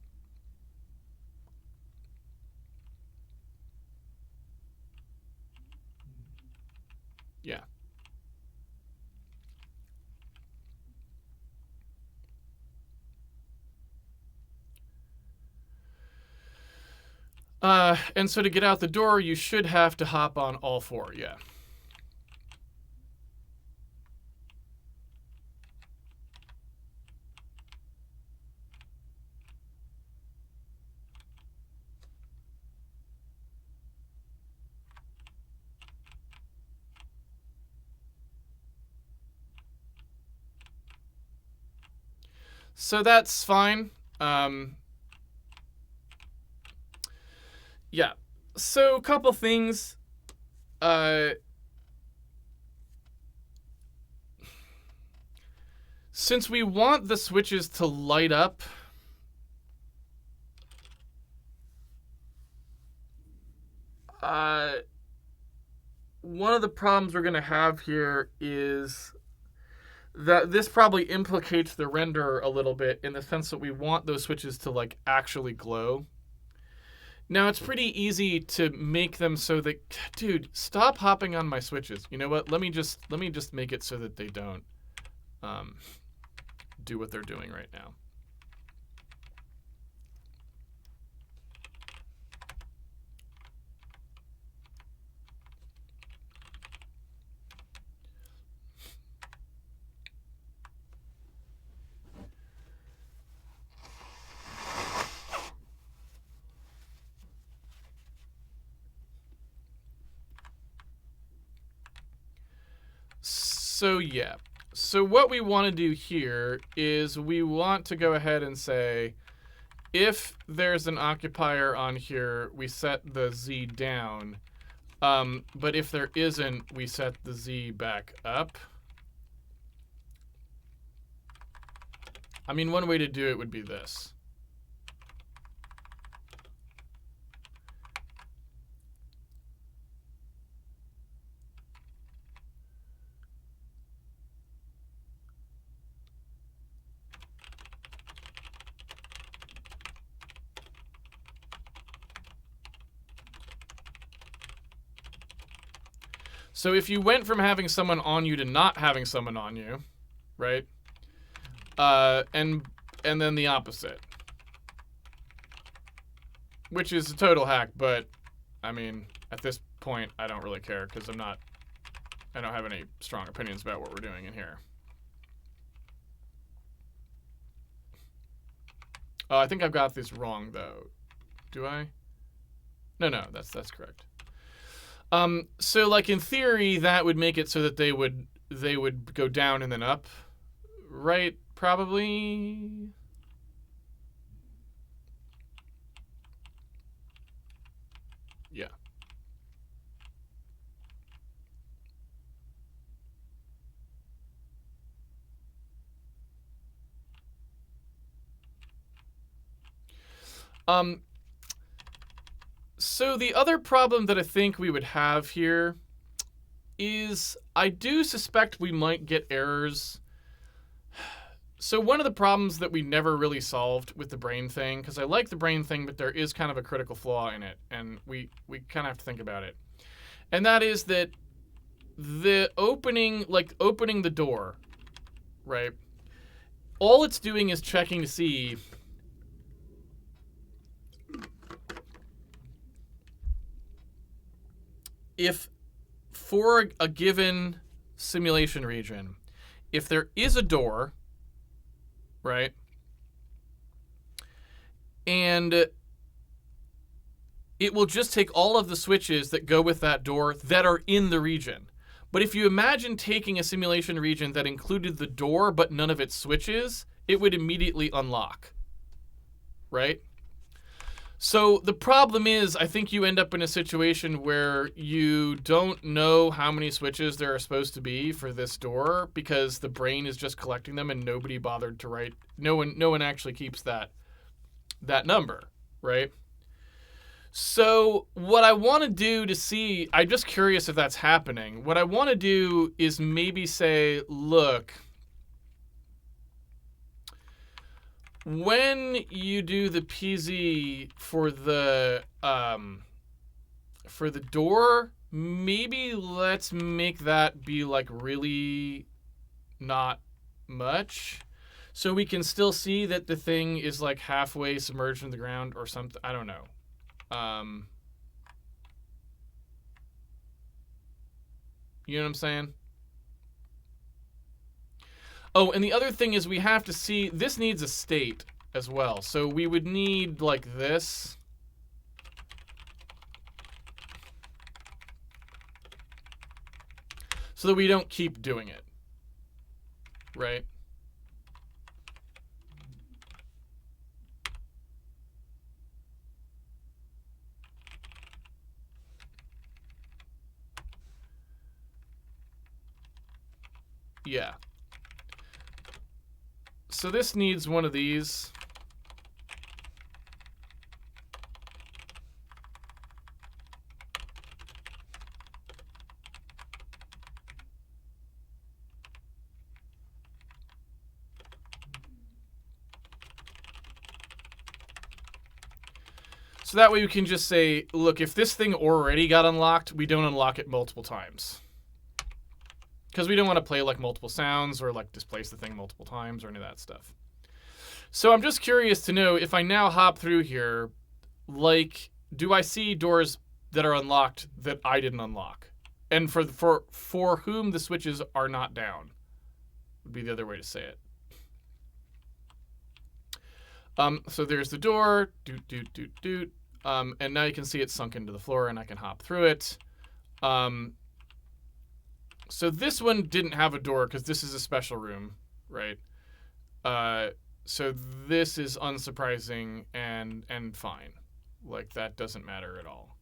Yeah. And so to get out the door, you should have to hop on all 4, yeah. So that's fine. Yeah. So a couple things. Since we want the switches to light up, one of the problems we're going to have here is that this probably implicates the renderer a little bit in the sense that we want those switches to like actually glow. Now it's pretty easy to make them so that, dude, stop hopping on my switches. You know what? Let me just make it so that they don't do what they're doing right now. So yeah. So what we want to do here is we want to go ahead and say, if there's an occupier on here, we set the Z down. But if there isn't, we set the Z back up. I mean, one way to do it would be this. So if you went from having someone on you to not having someone on you, right? And then the opposite, which is a total hack, but I mean, at this point, I don't really care because I don't have any strong opinions about what we're doing in here. Oh, I think I've got this wrong though. Do I? No, that's correct. So like in theory, that would make it so that they would go down and then up, right? Probably. Yeah. So the other problem that I think we would have here is I do suspect we might get errors. So one of the problems that we never really solved with the brain thing, because I like the brain thing, but there is kind of a critical flaw in it, and we kind of have to think about it. And that is that the opening the door, right? All it's doing is checking to see if for a given simulation region, if there is a door, right, and it will just take all of the switches that go with that door that are in the region. But if you imagine taking a simulation region that included the door but none of its switches, it would immediately unlock, right? So the problem is, I think you end up in a situation where you don't know how many switches there are supposed to be for this door because the brain is just collecting them and nobody bothered to write. No one actually keeps that number, right? So what I want to do to see, I'm just curious if that's happening. What I want to do is maybe say, look, when you do the PZ for the door, maybe let's make that be like really not much, so we can still see that the thing is like halfway submerged in the ground or something. I don't know. You know what I'm saying? Oh, and the other thing is we have to see, this needs a state as well. So we would need like this. So that we don't keep doing it. Right? Yeah. So this needs one of these. So that way we can just say, look, if this thing already got unlocked, we don't unlock it multiple times. Because we don't want to play like multiple sounds or like displace the thing multiple times or any of that stuff. So I'm just curious to know if I now hop through here, like, do I see doors that are unlocked that I didn't unlock? And for whom the switches are not down, would be the other way to say it. So there's the door, doot, doot, doot, doot. And now you can see it's sunk into the floor and I can hop through it. So this one didn't have a door because this is a special room, right? So this is unsurprising and fine. Like, that doesn't matter at all.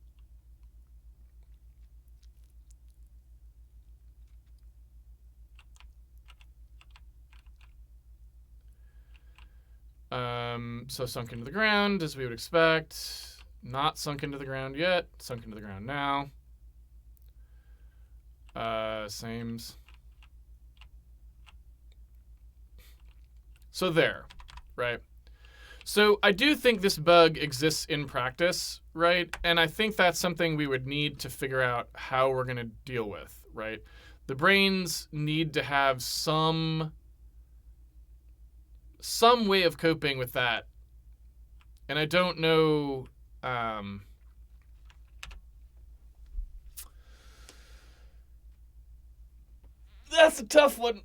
So sunk into the ground, as we would expect. Not sunk into the ground yet. Sunk into the ground now. Sames. So there, right? So I do think this bug exists in practice, right? And I think that's something we would need to figure out how we're going to deal with, right? The brains need to have some way of coping with that. And I don't know... that's a tough one.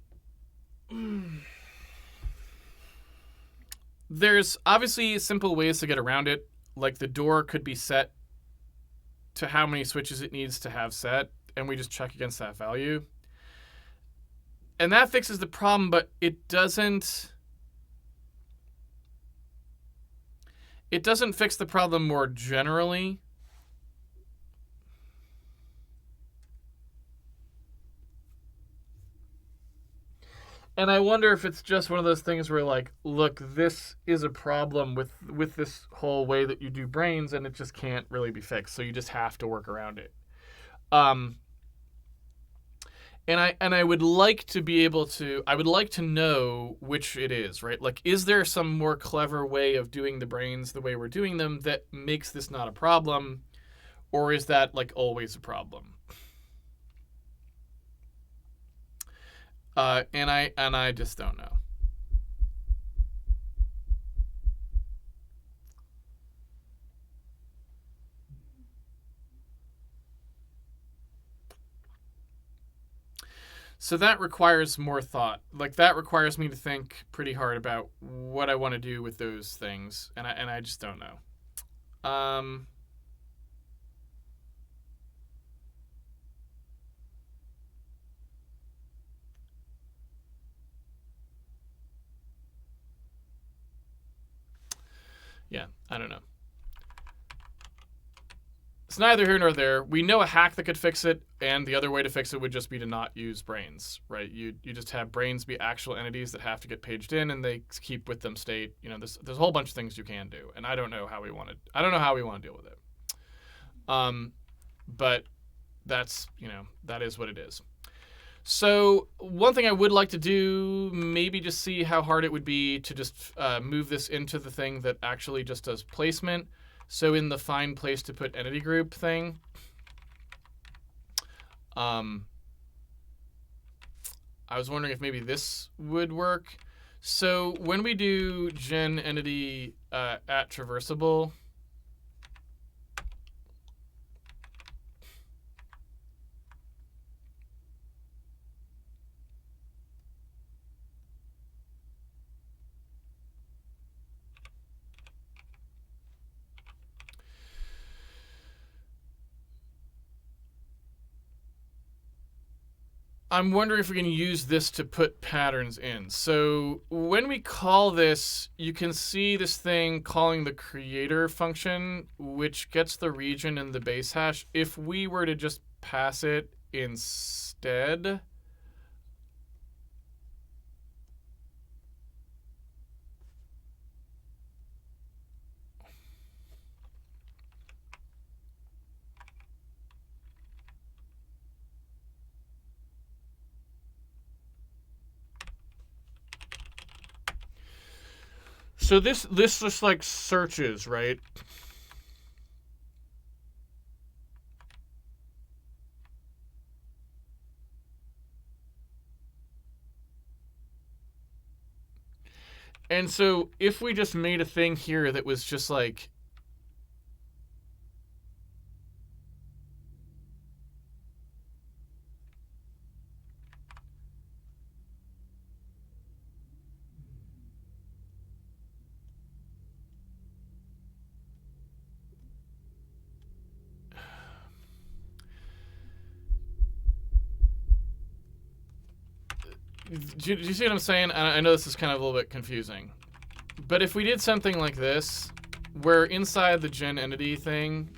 There's obviously simple ways to get around it. Like, the door could be set to how many switches it needs to have set, and we just check against that value. And that fixes the problem, but it doesn't fix the problem more generally. And I wonder if it's just one of those things where, like, look, this is a problem with this whole way that you do brains, and it just can't really be fixed. So you just have to work around it. And I would like to be able to, I would like to know which it is, right? Like, is there some more clever way of doing the brains the way we're doing them that makes this not a problem? Or is that, like, always a problem? And I just don't know. So that requires more thought. Like that requires me to think pretty hard about what I want to do with those things, and I just don't know. Yeah, I don't know. It's neither here nor there. We know a hack that could fix it, and the other way to fix it would just be to not use brains, right? You just have brains be actual entities that have to get paged in, and they keep with them state. You know, there's a whole bunch of things you can do, and I don't know how we want to. I don't know how we want to deal with it. But that's that is what it is. So one thing I would like to do, maybe just see how hard it would be to just move this into the thing that actually just does placement. So in the find place to put entity group thing, I was wondering if maybe this would work. So when we do gen entity at traversable, I'm wondering if we can use this to put patterns in. So when we call this, you can see this thing calling the creator function, which gets the region and the base hash. If we were to just pass it instead, so this just like searches, right? And so if we just made a thing here that was just like, do you see what I'm saying? I know this is kind of a little bit confusing. But if we did something like this, where inside the gen entity thing,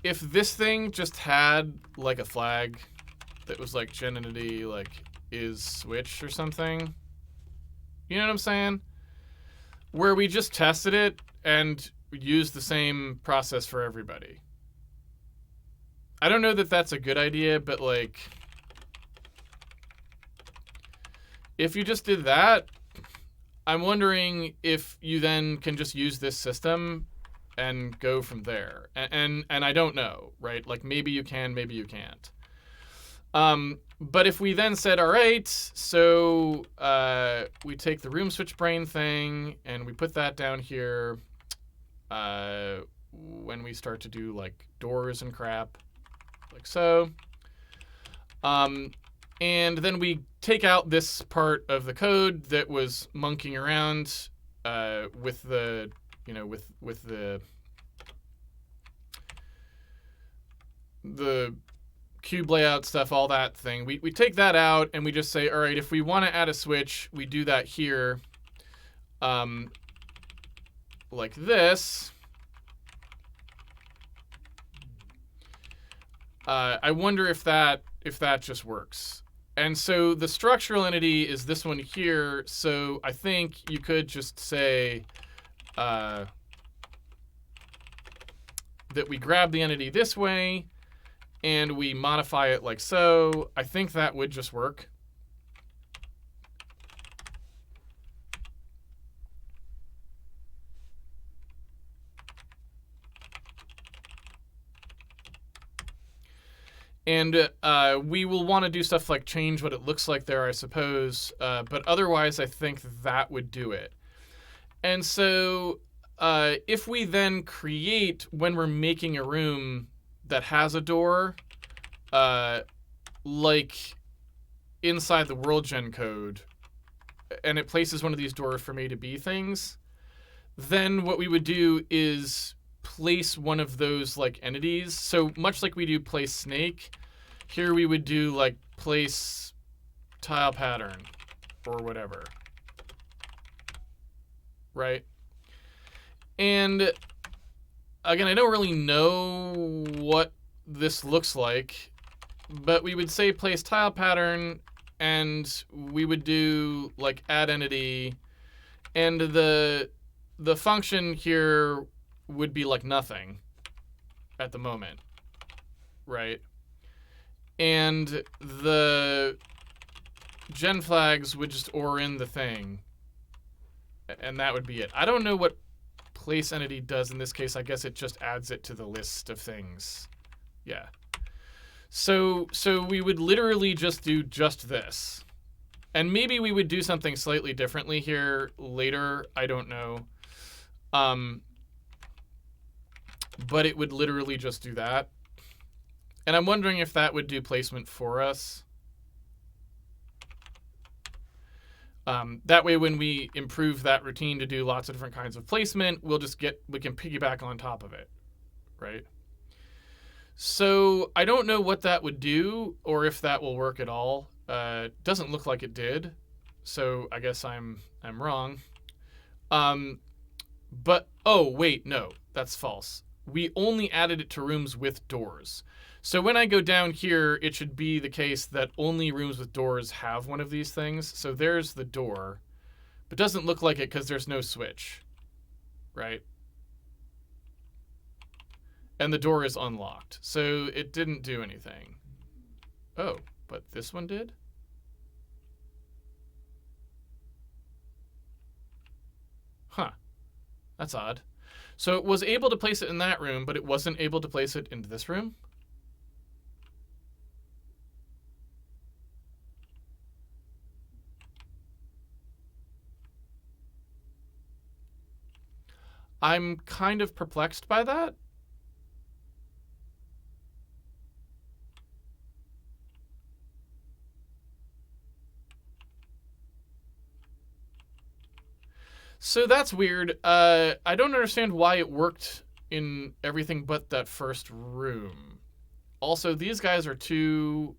if this thing just had like a flag that was like gen entity like is switch or something, you know what I'm saying? Where we just tested it and used the same process for everybody. I don't know that that's a good idea, but like, if you just did that, I'm wondering if you then can just use this system and go from there. And I don't know, right? Like maybe you can, maybe you can't. But if we then said, all right, so we take the room switch brain thing and we put that down here when we start to do like doors and crap, like so. And then we take out this part of the code that was monkeying around with the, with the cube layout stuff, all that thing. We take that out and we just say, all right, if we want to add a switch, we do that here, like this. I wonder if that just works. And so the structural entity is this one here. So I think you could just say that we grab the entity this way and we modify it like so. I think that would just work. And we will want to do stuff like change what it looks like there, I suppose. But otherwise, I think that would do it. And so if we then create, when we're making a room, that has a door, like inside the world gen code, and it places one of these doors from A to B things, then what we would do is place one of those like entities. So much like we do place snake, here we would do like place tile pattern or whatever, right? And again, I don't really know what this looks like, but we would say place tile pattern, and we would do like add entity, and the function here would be like nothing at the moment, right? And the gen flags would just OR in the thing, and that would be it. I don't know what place entity does in this case. I guess it just adds it to the list of things. Yeah. So we would literally just do just this. And maybe we would do something slightly differently here later. I don't know. But it would literally just do that. And I'm wondering if that would do placement for us. That way, when we improve that routine to do lots of different kinds of placement, we can piggyback on top of it, right? So I don't know what that would do or if that will work at all. Doesn't look like it did, so I guess I'm wrong. But oh wait, no, that's false. We only added it to rooms with doors. So when I go down here, it should be the case that only rooms with doors have one of these things. So there's the door, but doesn't look like it because there's no switch, right? And the door is unlocked, so it didn't do anything. Oh, but this one did? Huh, that's odd. So it was able to place it in that room, but it wasn't able to place it into this room? I'm kind of perplexed by that. So that's weird. I don't understand why it worked in everything but that first room. Also, these guys are too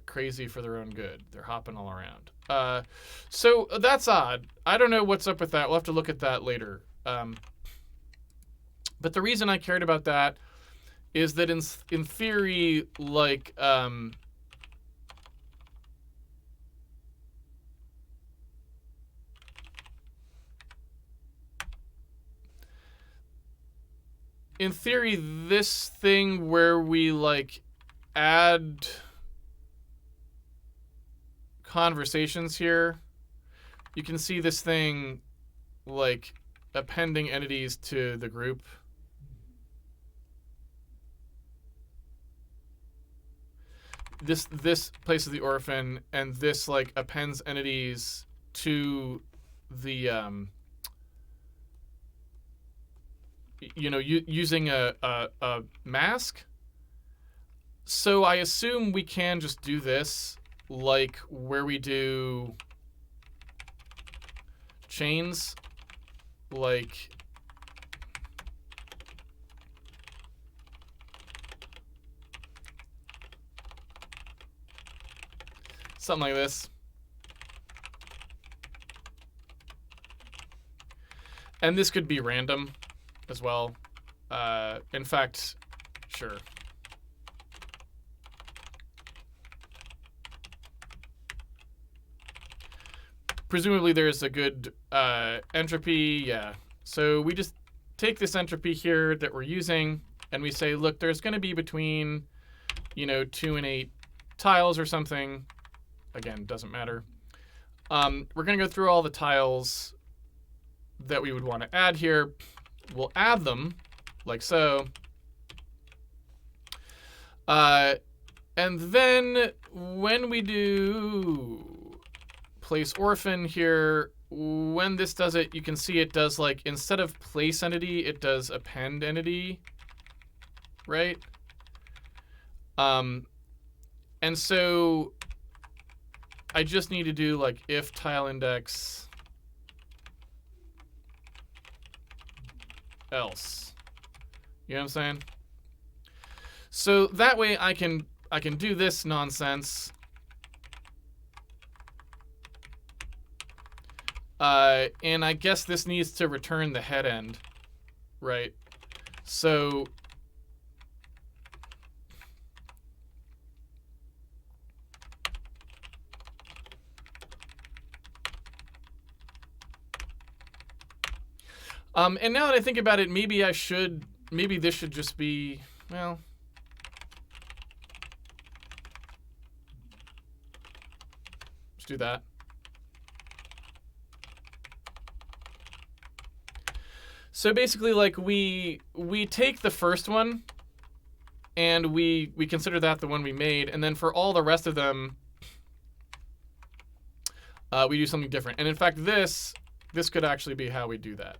crazy for their own good. They're hopping all around. So that's odd. I don't know what's up with that. We'll have to look at that later. But the reason I cared about that is that in theory, like, in theory, this thing where we like add conversations here, you can see this thing like appending entities to the group. This places the orphan, and this like appends entities to the using a mask. So I assume we can just do this like where we do chains, like something like this. And this could be random as well. In fact, sure. Presumably there's a good entropy, yeah. So we just take this entropy here that we're using, and we say, look, there's going to be between, 2 and 8 tiles or something. Again, doesn't matter. We're going to go through all the tiles that we would want to add here. We'll add them, like so. And then when we do place orphan here, when this does it, you can see it does like, instead of place entity, it does append entity. right? And so I just need to do like if tile index else. You know what I'm saying? So that way I can do this nonsense. And I guess this needs to return the head end, right? So and now that I think about it, maybe this should just be, well, let's do that. So basically, like, we take the first one and we consider that the one we made, and then for all the rest of them, we do something different. And in fact, this could actually be how we do that.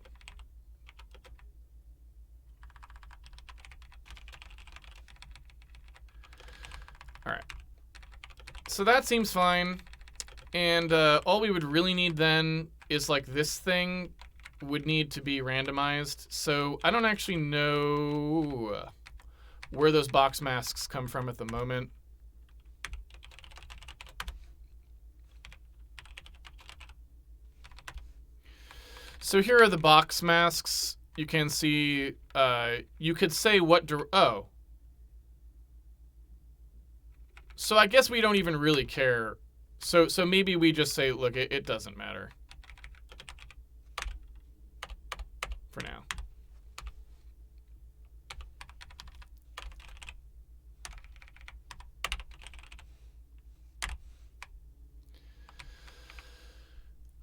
All right. So that seems fine. And all we would really need then is like this thing would need to be randomized. So I don't actually know where those box masks come from at the moment. So here are the box masks. You can see, you could say what, oh. So I guess we don't even really care. So maybe we just say, look, it doesn't matter for now.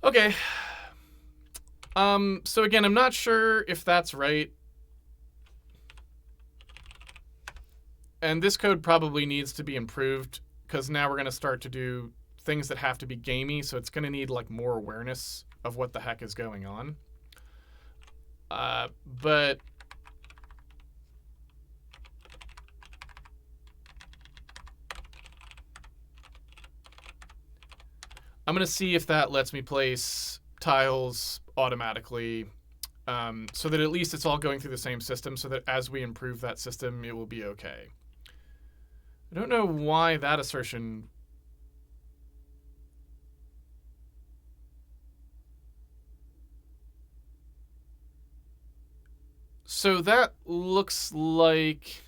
Okay. So again, I'm not sure if that's right. And this code probably needs to be improved because now we're going to start to do things that have to be gamey. So it's going to need like more awareness of what the heck is going on. But I'm going to see if that lets me place tiles automatically, so that at least it's all going through the same system, so that as we improve that system, it will be okay. I don't know why that assertion... So that looks like...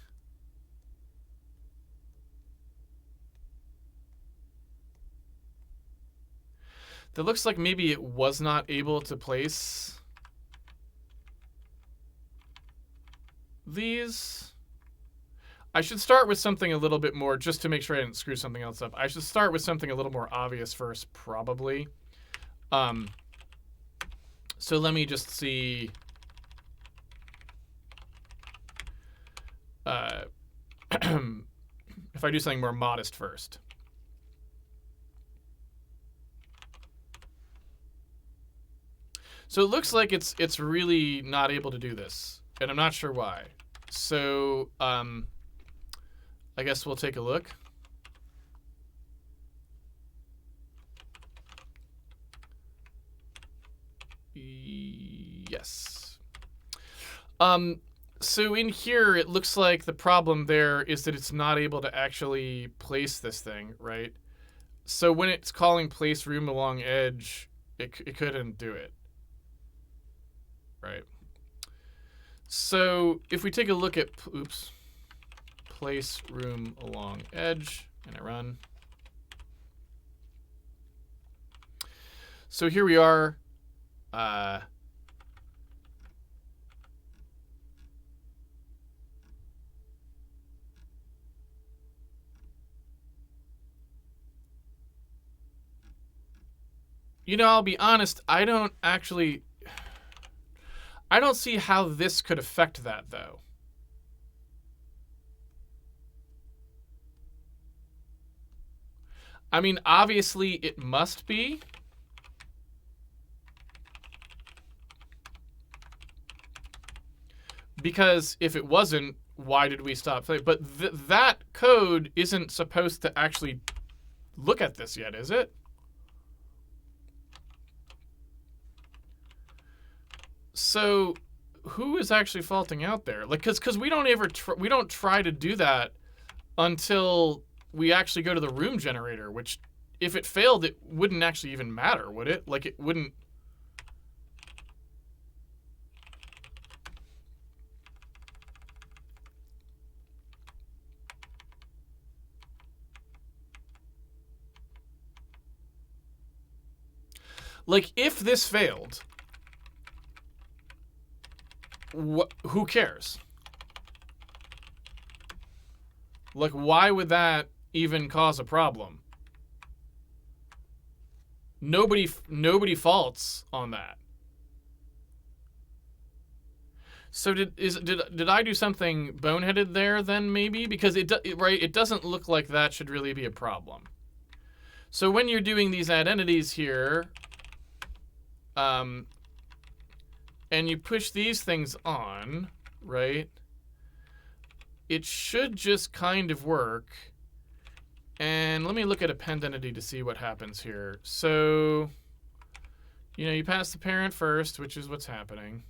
That looks like maybe it was not able to place these. I should start with something a little bit more, just to make sure I didn't screw something else up. I should start with something a little more obvious first, probably. So let me just see. If I do something more modest first. So it looks like it's really not able to do this, and I'm not sure why. So I guess we'll take a look. Yes. So in here, it looks like the problem there is that it's not able to actually place this thing, right? So when it's calling place room along edge, it couldn't do it. Right. So if we take a look at, oops, place room along edge, and I run. So here we are. You know, I'll be honest, I don't see how this could affect that, though. I mean, obviously it must be. Because if it wasn't, why did we stop? But that code isn't supposed to actually look at this yet, is it? So who is actually faulting out there? Like, because we don't ever we don't try to do that until we actually go to the room generator, which if it failed, it wouldn't actually even matter, would it? Like, it wouldn't. Like, if this failed, who cares? Like, why would that even cause a problem? Nobody faults on that. So did I do something boneheaded there then, maybe? Because it doesn't look like that should really be a problem. So when you're doing these add entities here, and you push these things on, right? It should just kind of work. And let me look at append entity to see what happens here. So, you pass the parent first, which is what's happening.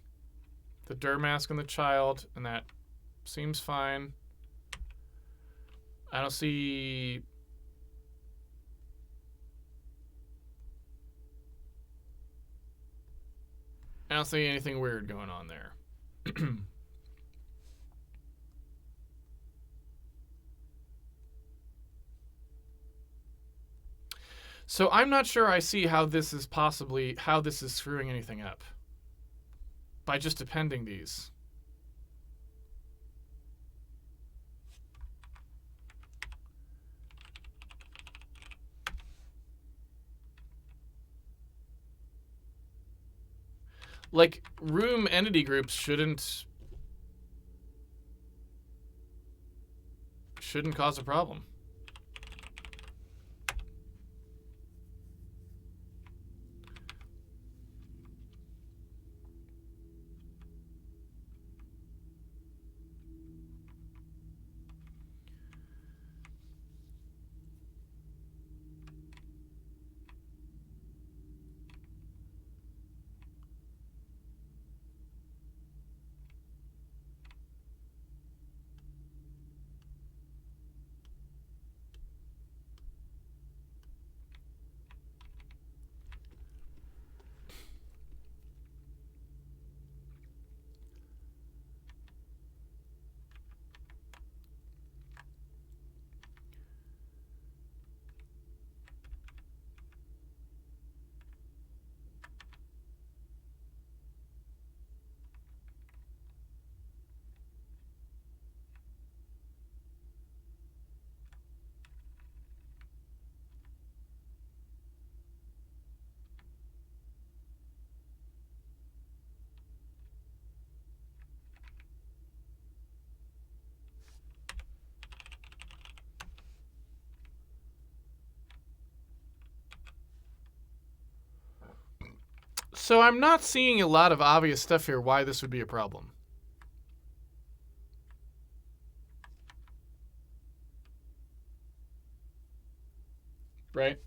The dir mask on the child, and that seems fine. I don't see... I don't see anything weird going on there. So I'm not sure I see how this is screwing anything up by just appending these. Like, room entity groups shouldn't cause a problem. So I'm not seeing a lot of obvious stuff here why this would be a problem. Right?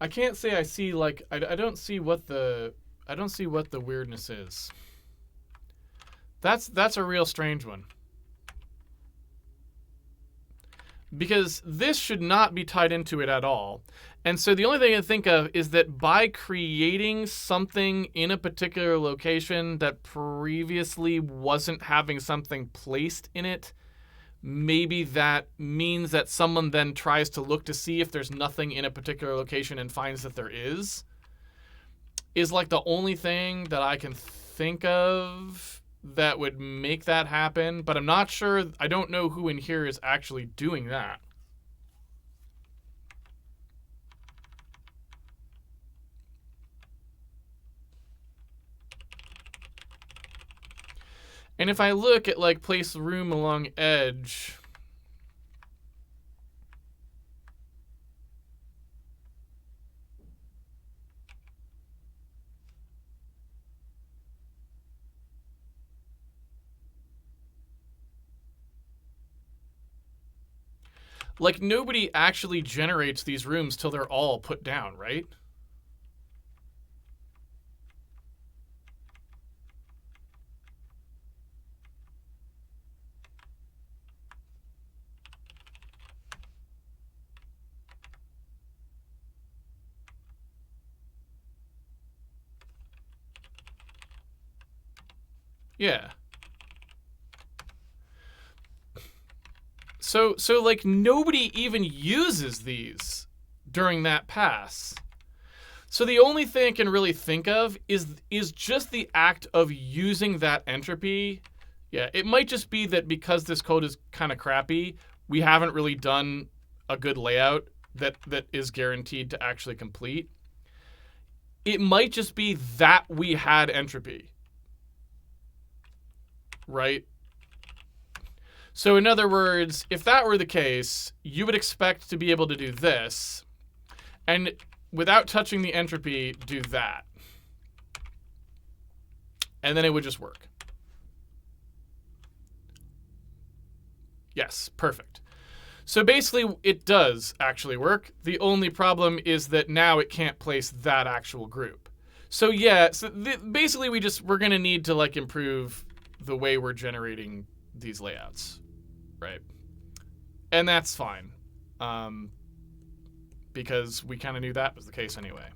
I can't say I see, like, I don't see what the weirdness is. That's a real strange one. Because this should not be tied into it at all. And so the only thing I can think of is that by creating something in a particular location that previously wasn't having something placed in it, maybe that means that someone then tries to look to see if there's nothing in a particular location and finds that there is like the only thing that I can think of that would make that happen, but I'm not sure. I don't know who in here is actually doing that. And if I look at, like, place room along edge, Like, nobody actually generates these rooms till they're all put down, right? Yeah. So like, nobody even uses these during that pass. So the only thing I can really think of is just the act of using that entropy. Yeah, it might just be that because this code is kind of crappy, we haven't really done a good layout that is guaranteed to actually complete. It might just be that we had entropy, right? So in other words, if that were the case, you would expect to be able to do this, and without touching the entropy, do that. And then it would just work. Yes, perfect. So basically, it does actually work. The only problem is that now it can't place that actual group. So yeah, so basically we're going to need to like improve the way we're generating these layouts, right? And that's fine, because we kind of knew that was the case anyway.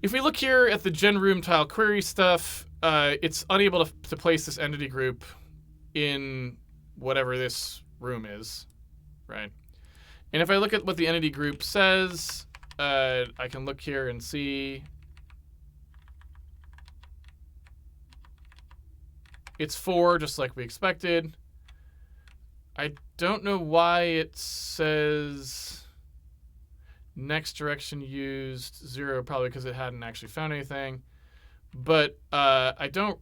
If we look here at the gen room tile query stuff, it's unable to place this entity group in whatever this room is, right? And if I look at what the entity group says, I can look here and see it's 4, just like we expected. I don't know why it says next direction used 0, probably because it hadn't actually found anything. But I don't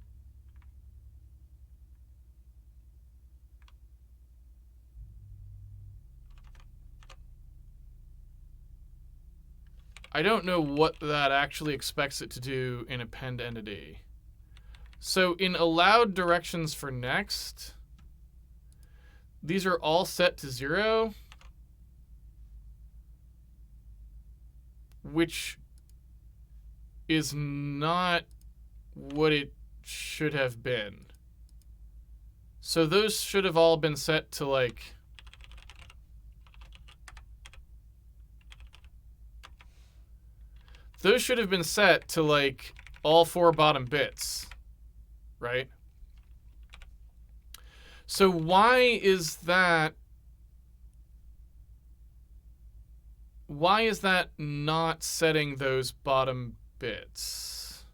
know what that actually expects it to do in append entity. So in allowed directions for next, these are all set to 0, which is not what it should have been. So those should have all been set to like all 4 bottom bits, right? So why is that not setting those bottom bits?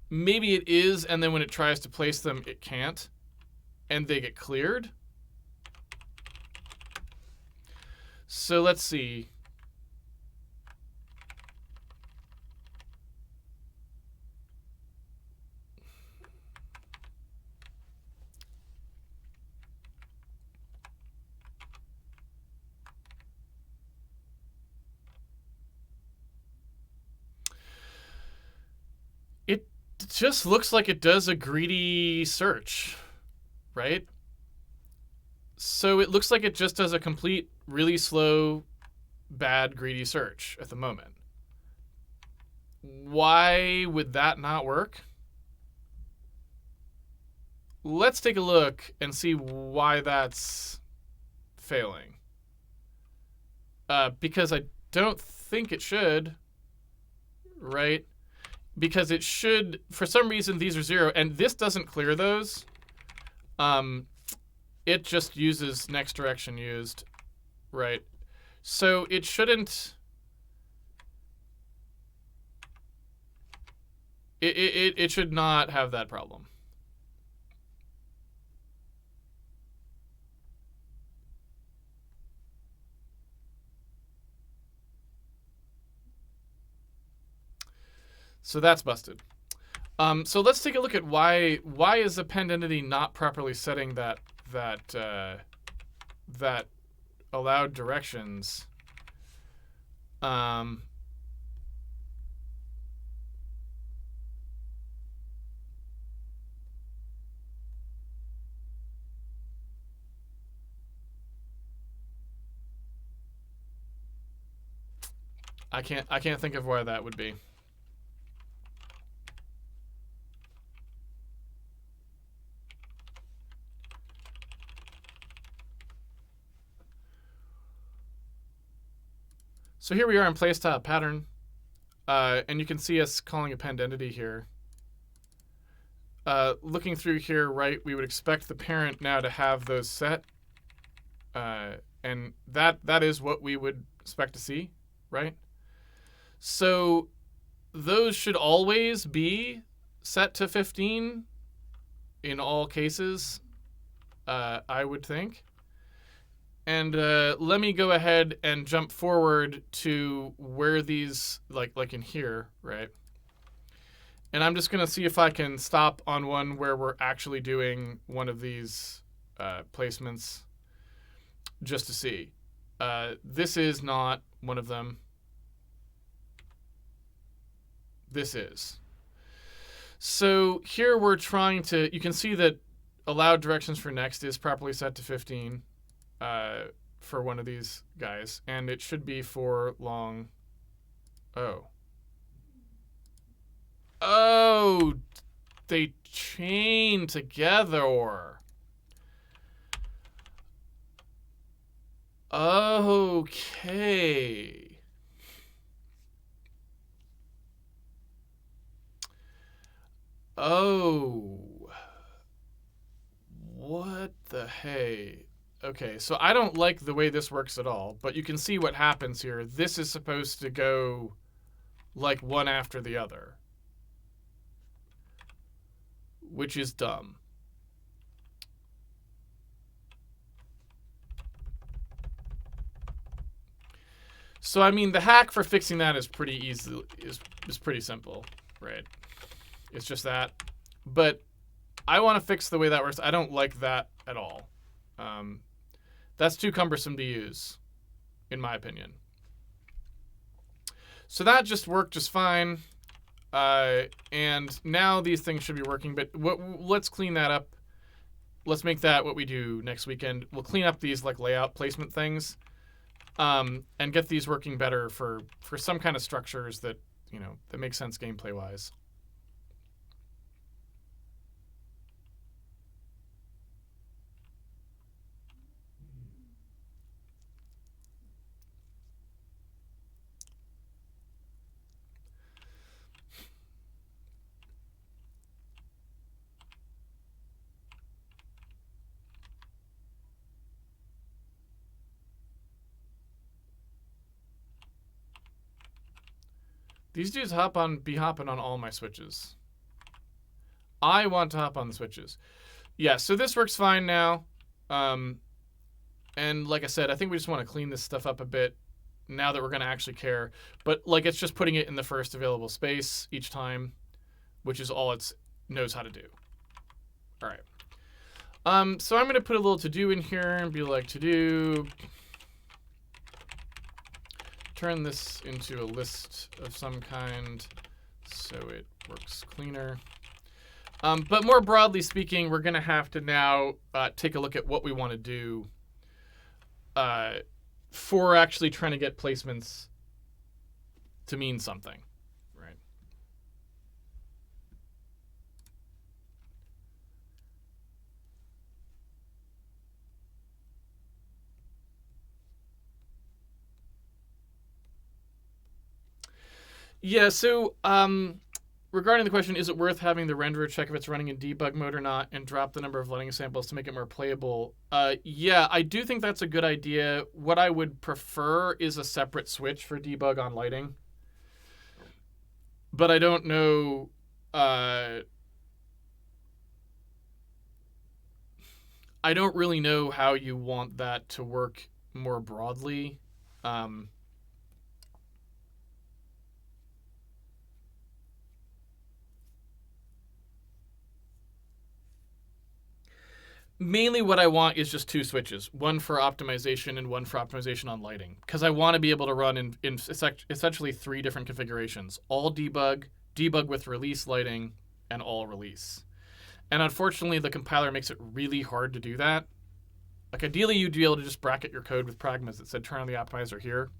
Maybe it is, and then when it tries to place them, it can't, and they get cleared. So let's see. It just looks like it does a greedy search, right? So it looks like it just does a complete, really slow, bad, greedy search at the moment. Why would that not work? Let's take a look and see why that's failing. Because I don't think it should, right? Because it should, for some reason, these are 0, and this doesn't clear those. It just uses next direction used, right? So it shouldn't. It should not have that problem. So that's busted. So let's take a look at why is append entity not properly setting that allowed directions. I can't think of why that would be. So here we are in playstyle pattern, and you can see us calling append entity here. Looking through here, right, we would expect the parent now to have those set, and that is what we would expect to see, right? So those should always be set to 15 in all cases, I would think. And let me go ahead and jump forward to where these, like in here, right? And I'm just going to see if I can stop on one where we're actually doing one of these placements just to see. This is not one of them. This is. So here we're trying to, you can see that allowed directions for next is properly set to 15 for one of these guys. And it should be for long. Oh, they chain together. Okay. Oh. What the hey? Okay, so I don't like the way this works at all, but you can see what happens here. This is supposed to go like one after the other, which is dumb. So I mean, the hack for fixing that is pretty easy. Is pretty simple, right? It's just that. But I want to fix the way that works. I don't like that at all. That's too cumbersome to use, in my opinion. So that just worked just fine. And now these things should be working. But let's clean that up. Let's make that what we do next weekend. We'll clean up these like layout placement things. And get these working better for some kind of structures that, you know, that make sense gameplay wise. These dudes be hopping on all my switches. I want to hop on the switches. Yeah, so this works fine now. And like I said, I think we just want to clean this stuff up a bit now that we're going to actually care. But like it's just putting it in the first available space each time, which is all it knows how to do. All right. So I'm going to put a little to-do in here and be like to-do. Turn this into a list of some kind so it works cleaner. But more broadly speaking, we're going to have to now take a look at what we want to do for actually trying to get placements to mean something, right? Yeah, so regarding the question, is it worth having the renderer check if it's running in debug mode or not and drop the number of lighting samples to make it more playable? Yeah, I do think that's a good idea. What I would prefer is a separate switch for debug on lighting. But I don't know... I don't really know how you want that to work more broadly. Mainly what I want is just two switches, one for optimization and one for optimization on lighting, because I want to be able to run in essentially three different configurations: all debug, debug with release lighting, and all release. And unfortunately, the compiler makes it really hard to do that. Like ideally, you'd be able to just bracket your code with pragmas that said turn on the optimizer here.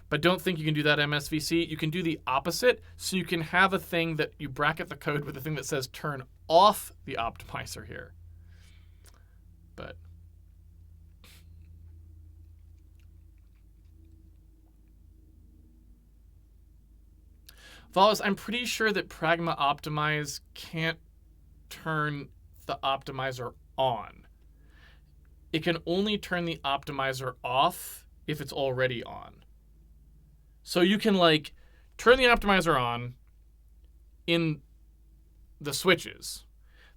but don't think you can do that MSVC. You can do the opposite. So you can have a thing that you bracket the code with a thing that says turn off the optimizer here. But Volos, I'm pretty sure that Pragma Optimize can't turn the optimizer on. It can only turn the optimizer off if it's already on. So you can like turn the optimizer on in the switches.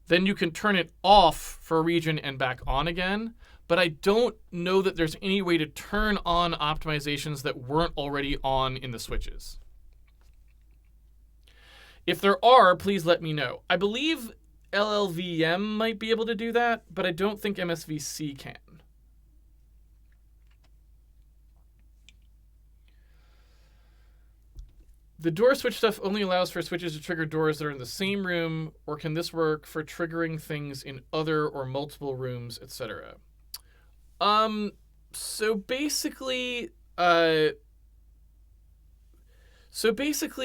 Then you can turn it off for a region and back on again. But I don't know that there's any way to turn on optimizations that weren't already on in the switches. If there are, please let me know. I believe LLVM might be able to do that, but I don't think MSVC can. The door switch stuff only allows for switches to trigger doors that are in the same room, or can this work for triggering things in other or multiple rooms, etc.? So basically,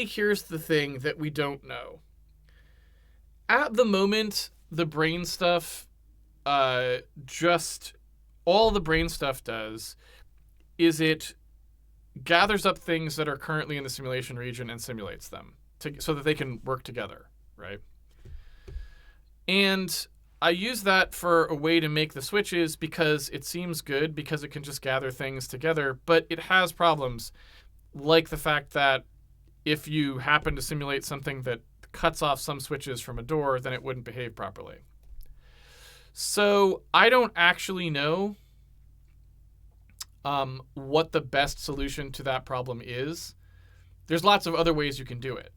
here's the thing that we don't know. At the moment, the brain stuff, just all the brain stuff does is it gathers up things that are currently in the simulation region and simulates them so that they can work together, right? And I use that for a way to make the switches because it seems good because it can just gather things together, but it has problems, like the fact that if you happen to simulate something that cuts off some switches from a door, then it wouldn't behave properly. So I don't actually know what the best solution to that problem is. There's lots of other ways you can do it,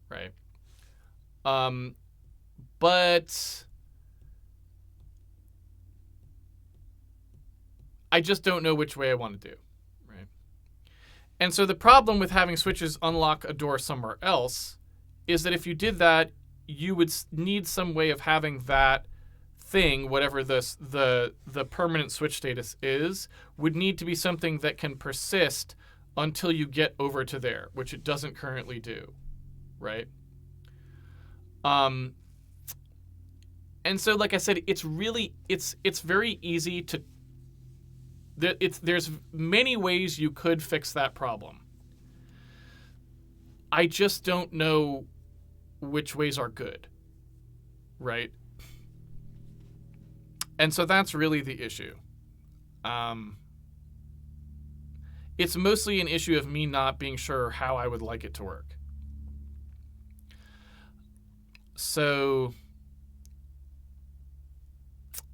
right? But I just don't know which way I want to do, right? And so the problem with having switches unlock a door somewhere else is that if you did that, you would need some way of having that thing, whatever the permanent switch status is, would need to be something that can persist until you get over to there, which it doesn't currently do, right? And so, like I said, it's very easy to. There's many ways you could fix that problem. I just don't know which ways are good, right? And so that's really the issue. It's mostly an issue of me not being sure how I would like it to work. So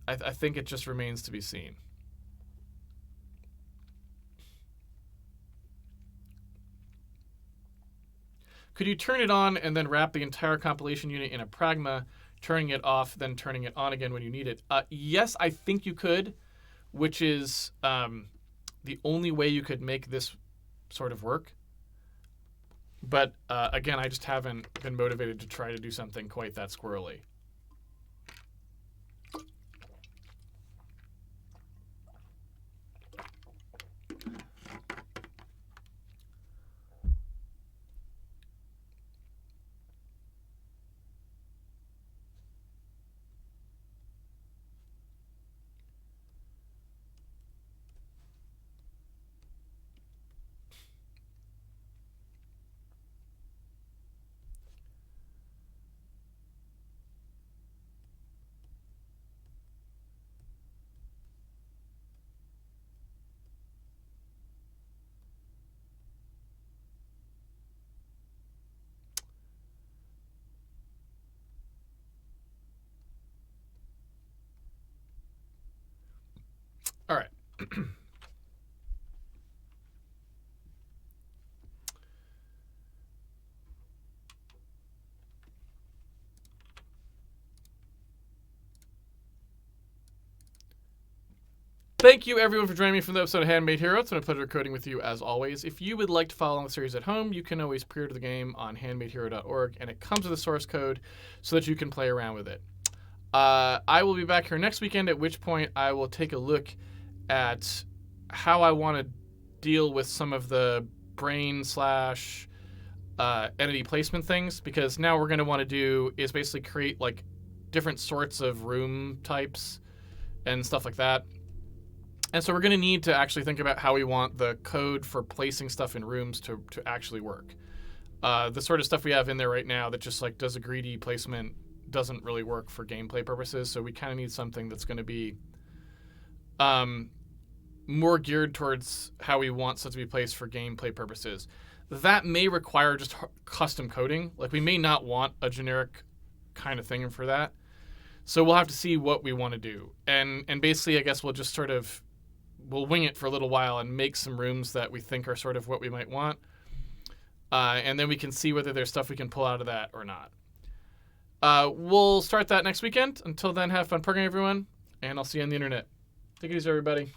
I think it just remains to be seen. Could you turn it on and then wrap the entire compilation unit in a Pragma, turning it off, then turning it on again when you need it? Yes, I think you could, which is the only way you could make this sort of work. But again, I just haven't been motivated to try to do something quite that squirrely. All right. Thank you, everyone, for joining me for the episode of Handmade Hero. It's been a pleasure coding with you, as always. If you would like to follow along the series at home, you can always pre-order the game on handmadehero.org, and it comes with a source code so that you can play around with it. I will be back here next weekend, at which point I will take a look at how I want to deal with some of the brain slash entity placement things, because now what we're going to want to do is basically create like different sorts of room types and stuff like that. And so we're going to need to actually think about how we want the code for placing stuff in rooms to actually work. The sort of stuff we have in there right now that just like does a greedy placement doesn't really work for gameplay purposes. So we kind of need something that's going to be more geared towards how we want stuff to be placed for gameplay purposes. That may require just custom coding. Like we may not want a generic kind of thing for that. So we'll have to see what we want to do. And basically, I guess we'll just sort of, we'll wing it for a little while and make some rooms that we think are sort of what we might want. And then we can see whether there's stuff we can pull out of that or not. We'll start that next weekend. Until then, have fun programming, everyone. And I'll see you on the internet. Take it easy, everybody.